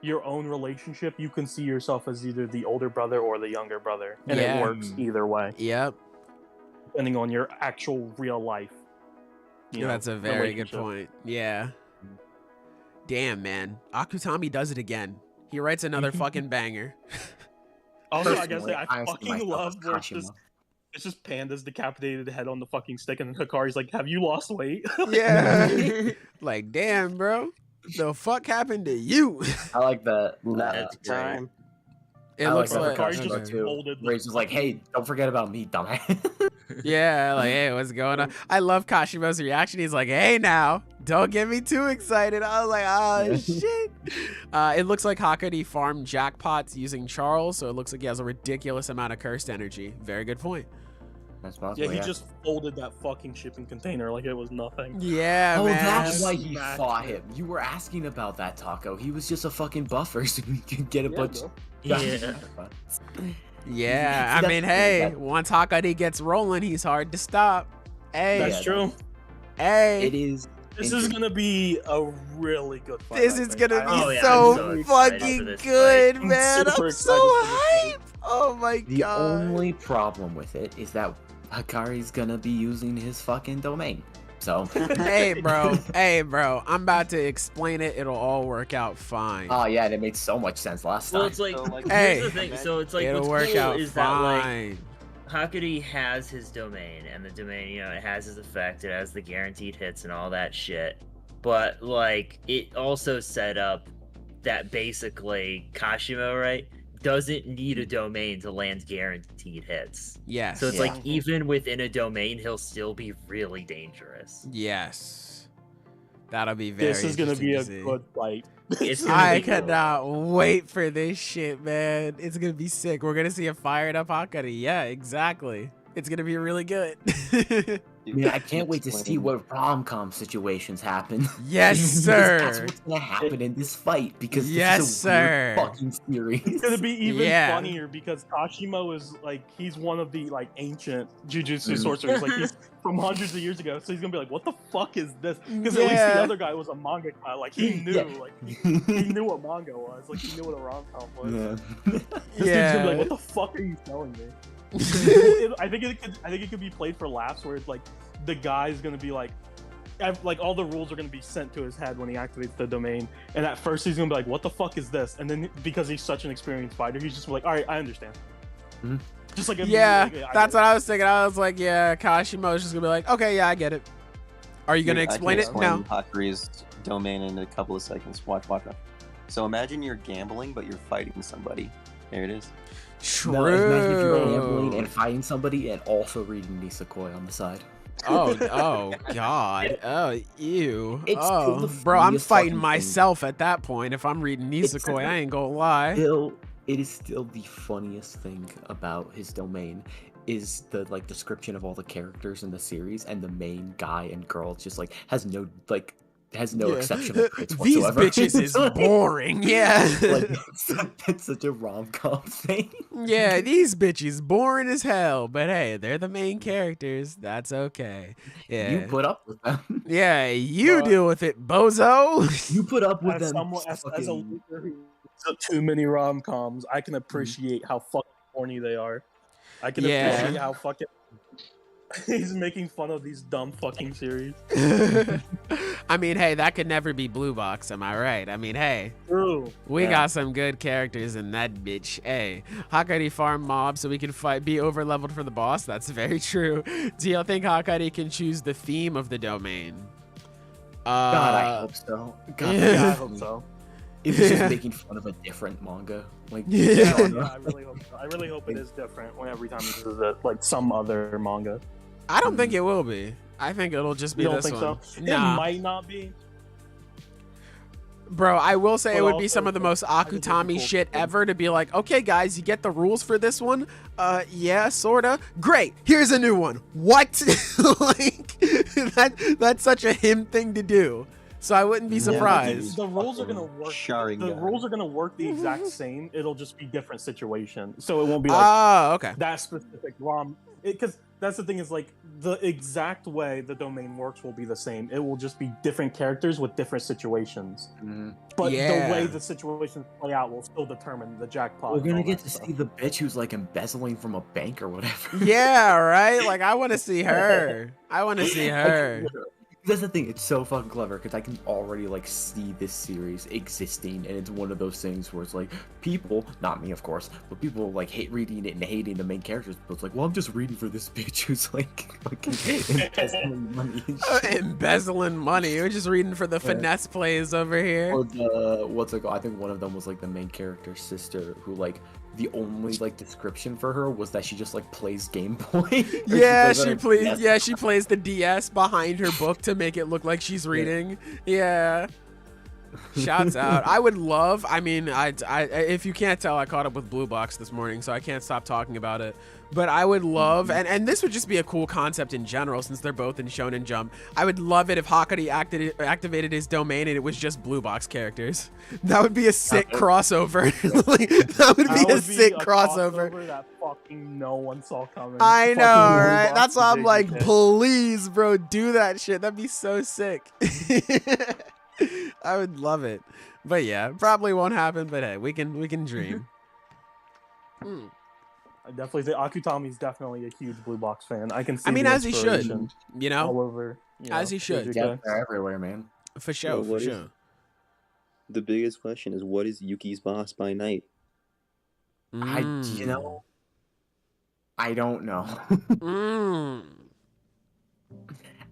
Speaker 6: your own relationship, you can see yourself as either the older brother or the younger brother, and
Speaker 1: Yeah.
Speaker 6: it works either way,
Speaker 1: Yep.
Speaker 6: depending on your actual real life.
Speaker 1: That's a very good
Speaker 6: relationship.
Speaker 1: point. Yeah. Damn, man. Akutami does it again. He writes another fucking banger.
Speaker 6: Also, I gotta say,
Speaker 4: Personally,
Speaker 6: I
Speaker 4: ask
Speaker 6: fucking
Speaker 4: myself,
Speaker 6: love where it's just Panda's decapitated head on the fucking stick, and then Hakari's like, "Have you lost weight?"
Speaker 1: Yeah. Like, damn, bro. The fuck happened to you?
Speaker 4: I like that.
Speaker 3: Not
Speaker 5: That's
Speaker 3: at the time.
Speaker 1: It
Speaker 4: I
Speaker 1: looks
Speaker 4: like
Speaker 1: like
Speaker 4: that
Speaker 6: Hakari
Speaker 4: Hakari
Speaker 6: just
Speaker 4: too.
Speaker 6: folded the
Speaker 4: Where he's just like, hey, don't forget about me, dumbass.
Speaker 1: yeah, like hey, what's going on? I love Kashima's reaction. He's like, hey, now don't get me too excited. I was like, oh shit. It looks like Hakari farmed jackpots using Charles, so it looks like he has a ridiculous amount of cursed energy. Very good point.
Speaker 4: That's possible.
Speaker 6: Yeah, he just folded that fucking shipping container like it was nothing.
Speaker 1: Yeah,
Speaker 4: Oh,
Speaker 1: man.
Speaker 4: that's why he
Speaker 6: Smacked
Speaker 4: fought
Speaker 6: it.
Speaker 4: him. You were asking about that, Taco. He was just a fucking buffer so we could get a
Speaker 6: Yeah,
Speaker 4: bunch.
Speaker 6: bro.
Speaker 5: Yeah.
Speaker 1: Yeah,
Speaker 4: See,
Speaker 1: I mean,
Speaker 4: that's-
Speaker 1: hey,
Speaker 4: that-
Speaker 1: once Hakari gets rolling, he's hard to stop. Hey,
Speaker 6: That's
Speaker 4: Yeah,
Speaker 6: true.
Speaker 1: hey.
Speaker 4: It is.
Speaker 6: This is gonna be a really good fight.
Speaker 1: This
Speaker 6: I
Speaker 1: is
Speaker 6: think.
Speaker 1: gonna be
Speaker 5: Oh, yeah,
Speaker 1: so,
Speaker 5: I'm so excited for
Speaker 1: fucking
Speaker 5: this
Speaker 1: good,
Speaker 6: fight. I'm
Speaker 1: man.
Speaker 6: super
Speaker 1: I'm
Speaker 6: excited
Speaker 1: so
Speaker 6: for this
Speaker 1: hyped.
Speaker 6: fight.
Speaker 1: Oh my
Speaker 4: The
Speaker 1: god.
Speaker 4: only problem with it is that Hakari's gonna be using his fucking domain. So.
Speaker 1: Hey, bro. Hey, bro. I'm about to explain it. It'll all work out fine.
Speaker 4: Oh yeah, that made so much sense last
Speaker 5: Well,
Speaker 4: time.
Speaker 5: it's like,
Speaker 3: So, like,
Speaker 1: Hey.
Speaker 5: here's the thing. So it's like,
Speaker 1: It'll
Speaker 5: what's
Speaker 1: work
Speaker 5: cool
Speaker 1: out
Speaker 5: is that like
Speaker 1: fine.
Speaker 5: Hakari has his domain, and the domain, you know, it has his effect, it has the guaranteed hits and all that shit. But like, it also set up that basically Kashimo, right, doesn't need a domain to land guaranteed hits.
Speaker 1: Yes.
Speaker 5: So it's
Speaker 4: Yeah.
Speaker 5: like even within a domain, he'll still be really dangerous.
Speaker 1: Yes. That'll be very
Speaker 6: This is gonna be a
Speaker 1: interesting to see.
Speaker 6: good fight.
Speaker 5: It's gonna
Speaker 1: I
Speaker 5: be cool.
Speaker 1: cannot wait for this shit, man. It's gonna be sick. We're gonna see a fired up Hakari. Yeah, exactly. It's gonna be really good.
Speaker 4: I mean, I can't wait to see what rom-com situations happen.
Speaker 1: Yes,
Speaker 4: Because
Speaker 1: sir.
Speaker 4: That's what's gonna happen in this fight because
Speaker 1: Yes,
Speaker 4: this is a weird
Speaker 1: sir.
Speaker 4: fucking series.
Speaker 6: It's gonna be even
Speaker 1: Yeah.
Speaker 6: funnier because Kashimo is like he's one of the like ancient Jujutsu
Speaker 4: Mhm.
Speaker 6: sorcerers, like he's from hundreds of years ago. So he's gonna be like, "What the fuck is this?" Because at least
Speaker 1: Yeah.
Speaker 6: the other guy was a manga guy. Like he knew,
Speaker 4: Yeah.
Speaker 6: like he knew what manga was. Like he knew what a rom com was.
Speaker 4: Yeah.
Speaker 6: This dude's gonna be like, "What the fuck are you telling me?" I think it could be played for laughs, where it's like the guy's gonna be like all the rules are gonna be sent to his head when he activates the domain, and at first he's gonna be like, "What the fuck is this?" And then because he's such an experienced fighter, he's just like, "All right, I understand."
Speaker 4: Mhm.
Speaker 6: Just like
Speaker 1: Yeah,
Speaker 6: immediately, I
Speaker 1: that's
Speaker 6: get
Speaker 1: what I was thinking. I was like, yeah, Kashimo's just gonna be like, okay, yeah, I get it. Are you gonna
Speaker 3: Dude,
Speaker 1: explain
Speaker 3: I
Speaker 1: it?
Speaker 3: can
Speaker 1: No.
Speaker 3: explain Hakari's domain in a couple of seconds. Watch. So imagine you're gambling, but you're fighting somebody. There it is.
Speaker 1: True.
Speaker 4: No, imagine if you're gambling and fighting somebody and also reading Nisekoi on the side.
Speaker 1: Oh God. Oh, ew.
Speaker 4: It's still
Speaker 1: Oh,
Speaker 4: the
Speaker 1: bro, I'm
Speaker 4: funniest
Speaker 1: fighting
Speaker 4: fucking thing.
Speaker 1: myself at that point. If I'm reading
Speaker 4: It's-
Speaker 1: Nisekoi, I ain't gonna lie.
Speaker 4: It is still the funniest thing about his domain is the like description of all the characters in the series, and the main guy and girl just like has no
Speaker 1: Yeah.
Speaker 4: exceptional traits
Speaker 1: These
Speaker 4: whatsoever.
Speaker 1: bitches is boring. Yeah.
Speaker 4: Like it's such a rom-com thing.
Speaker 1: Yeah, these bitches boring as hell. But hey, they're the main characters. That's okay. Yeah.
Speaker 4: You put up with them.
Speaker 1: Yeah, you
Speaker 6: Bruh.
Speaker 1: deal with it, bozo.
Speaker 4: You put up with
Speaker 6: as
Speaker 4: them.
Speaker 6: someone as a
Speaker 4: fucking-
Speaker 6: loser who took too many rom coms, I can appreciate how fucking corny they are. I can
Speaker 1: Yeah.
Speaker 6: appreciate how fucking he's making fun of these dumb fucking series.
Speaker 1: I mean, hey, that could never be Blue Box, am I right? I mean, hey,
Speaker 6: True.
Speaker 1: we
Speaker 4: Yeah.
Speaker 1: got some good characters in that bitch. Hey, Hakari farm mob so we can be over leveled for the boss. That's very true. Do you think Hakari can choose the theme of the domain?
Speaker 4: God, I hope so. God,
Speaker 1: yeah.
Speaker 6: Yeah, I hope so.
Speaker 4: If it's
Speaker 1: Yeah.
Speaker 4: just making fun of a different manga, like
Speaker 1: Yeah.
Speaker 6: Yeah, I really hope so. I really hope it is different when every time it is like some other manga.
Speaker 1: I don't think it will be. I think it'll just be
Speaker 6: You don't
Speaker 1: this
Speaker 6: think
Speaker 1: one.
Speaker 6: so?
Speaker 1: Nah.
Speaker 6: It might not be.
Speaker 1: Bro, I will say it
Speaker 6: But
Speaker 1: would be
Speaker 6: also,
Speaker 1: some of the most
Speaker 6: I think it'd be
Speaker 1: Akutami
Speaker 6: cool
Speaker 1: shit
Speaker 6: too.
Speaker 1: ever to be like, okay, guys, you get the rules for this one? Yeah, sorta. Great, here's a new one. What? Like, that's such a him thing to do. So I wouldn't be
Speaker 3: Yeah,
Speaker 1: surprised.
Speaker 6: The rules are gonna work.
Speaker 3: Sharingan.
Speaker 6: The rules are gonna work the exact same. It'll just be different situations. So it won't be like
Speaker 1: Oh, okay.
Speaker 6: that specific ROM. Because that's the thing is like the exact way the domain works will be the same. It will just be different characters with different situations.
Speaker 4: mhm.
Speaker 6: But
Speaker 1: Yeah.
Speaker 6: the way the situations play out will still determine the jackpot.
Speaker 4: we're
Speaker 6: and
Speaker 4: gonna
Speaker 6: all
Speaker 4: get
Speaker 6: that
Speaker 4: to
Speaker 6: stuff.
Speaker 4: see the bitch who's like embezzling from a bank or whatever.
Speaker 1: Yeah, right? Like, I want to see her. I want to see her.
Speaker 4: That's the thing. It's so fucking clever because I can already like see this series existing, and it's one of those things where it's like people, not me of course, but people like hate reading it and hating the main characters. But it's like, well, I'm just reading for this bitch who's like fucking embezzling money. And shit.
Speaker 1: Embezzling money. We're just reading for the finesse plays over here.
Speaker 4: Or the what's it called? I think one of them was like the main character's sister, who like the only like description for her was that she just like plays Game Boy.
Speaker 1: Yeah,
Speaker 4: she
Speaker 1: she plays. Yeah, she plays the DS behind her book to make it look like she's reading. Yeah. Shouts out. I would love. I mean, I if you can't tell, I caught up with Blue Box this morning, so I can't stop talking about it. But I would love, and this would just be a cool concept in general, since they're both in Shonen Jump. I would love it if Hakari activated his domain and it was just Blue Box characters. That would be a sick crossover. Like, that would be a sick crossover.
Speaker 6: That fucking no one saw coming.
Speaker 1: I know,
Speaker 6: Fucking Blue
Speaker 1: right?
Speaker 6: Box
Speaker 1: That's why I'm
Speaker 6: JJK.
Speaker 1: like, please, bro, do that shit. That'd be so sick. I would love it. But yeah, probably won't happen, but hey, we can dream.
Speaker 6: I definitely think Akutami's definitely a huge Blue Box fan. I can see.
Speaker 1: I mean,
Speaker 6: the
Speaker 1: as he should,
Speaker 6: inspiration
Speaker 1: you know,
Speaker 6: all over.
Speaker 1: As he should.
Speaker 6: JJK.
Speaker 4: Yeah, they're everywhere, man.
Speaker 1: for sure,
Speaker 3: Well,
Speaker 1: for
Speaker 3: what is-
Speaker 1: sure.
Speaker 3: The biggest question is, what is Yuki's boss by night?
Speaker 4: You know, I don't know,
Speaker 1: Mm.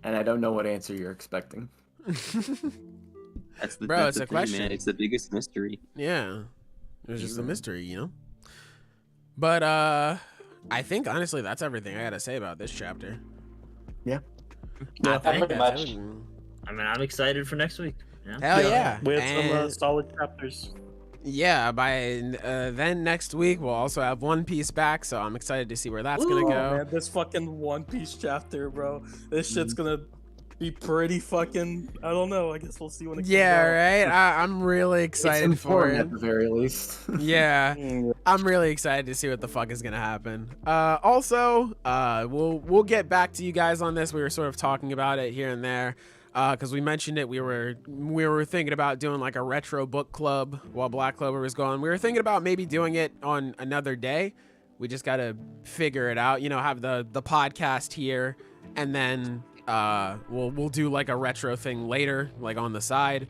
Speaker 4: and I don't know what answer you're expecting.
Speaker 3: That's the
Speaker 1: Bro,
Speaker 3: that's
Speaker 1: it's
Speaker 3: the
Speaker 1: a
Speaker 3: thing,
Speaker 1: question.
Speaker 3: Man. It's the biggest mystery.
Speaker 1: Yeah, it was just a mystery, you know. But I think honestly that's everything I gotta say about this chapter.
Speaker 4: Yeah.
Speaker 1: I think
Speaker 2: pretty
Speaker 1: that's
Speaker 2: much.
Speaker 1: everything.
Speaker 5: I mean, I'm excited for next week. Yeah.
Speaker 1: Hell yeah!
Speaker 6: We have some
Speaker 1: And-
Speaker 6: solid chapters.
Speaker 1: Yeah, by then next week we'll also have One Piece back, so I'm excited to see where that's gonna
Speaker 6: Oh,
Speaker 1: go.
Speaker 6: man, this fucking One Piece chapter, bro. This shit's gonna be pretty fucking. I don't know. I guess we'll see when it comes
Speaker 1: Yeah,
Speaker 6: out.
Speaker 1: right. I'm really
Speaker 4: It's
Speaker 1: excited for
Speaker 4: important
Speaker 1: it.
Speaker 4: at the very least.
Speaker 1: Yeah,
Speaker 6: Mm,
Speaker 1: I'm really excited to see what the fuck is gonna happen. Also, we'll get back to you guys on this. We were sort of talking about it here and there, because we mentioned it. We were thinking about doing like a retro book club while Black Clover was gone. We were thinking about maybe doing it on another day. We just gotta figure it out. You know, have the podcast here, and then we'll do like a retro thing later, like on the side.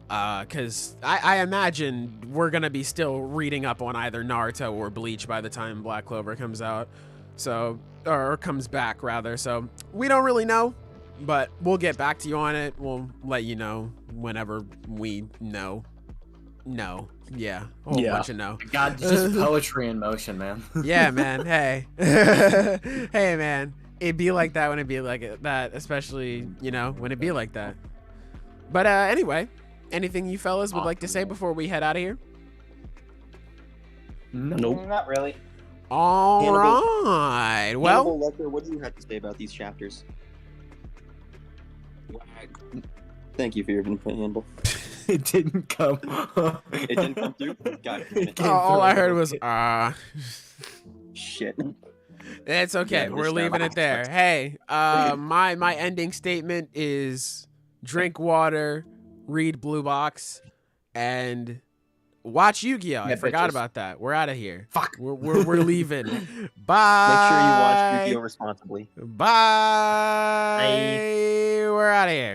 Speaker 1: Because I imagine we're gonna be still reading up on either Naruto or Bleach by the time Black Clover comes out, so or comes back rather. So we don't really know, but we'll get back to you on it. We'll let you know whenever we know. No, yeah, a whole
Speaker 6: Yeah.
Speaker 1: bunch of no.
Speaker 4: God, it's just poetry in motion, man.
Speaker 1: Yeah, man. Hey, hey, man. It'd be like that when it be like that, especially when it be like that. But anyway. Anything you fellas would like to say before we head out of here?
Speaker 6: Nope.
Speaker 2: Not really.
Speaker 1: All
Speaker 3: Hannibal.
Speaker 1: right. Well,
Speaker 3: Hannibal Lecter, what do you have to say about these chapters? Thank you for your input, Hannibal.
Speaker 4: It didn't come.
Speaker 3: It didn't come through? Got it.
Speaker 1: all I heard was
Speaker 3: Shit.
Speaker 1: It's okay.
Speaker 3: Yeah,
Speaker 1: We're
Speaker 3: this
Speaker 1: leaving
Speaker 3: time
Speaker 1: it there. Hey, my ending statement is drink water, read Blue Box, and watch Yu-Gi-Oh! I
Speaker 4: Yeah,
Speaker 1: forgot
Speaker 4: bitches.
Speaker 1: about that. We're out of here.
Speaker 4: Fuck.
Speaker 1: We're leaving. Bye.
Speaker 3: Make sure you watch Yu-Gi-Oh! responsibly.
Speaker 1: Bye. We're out of here.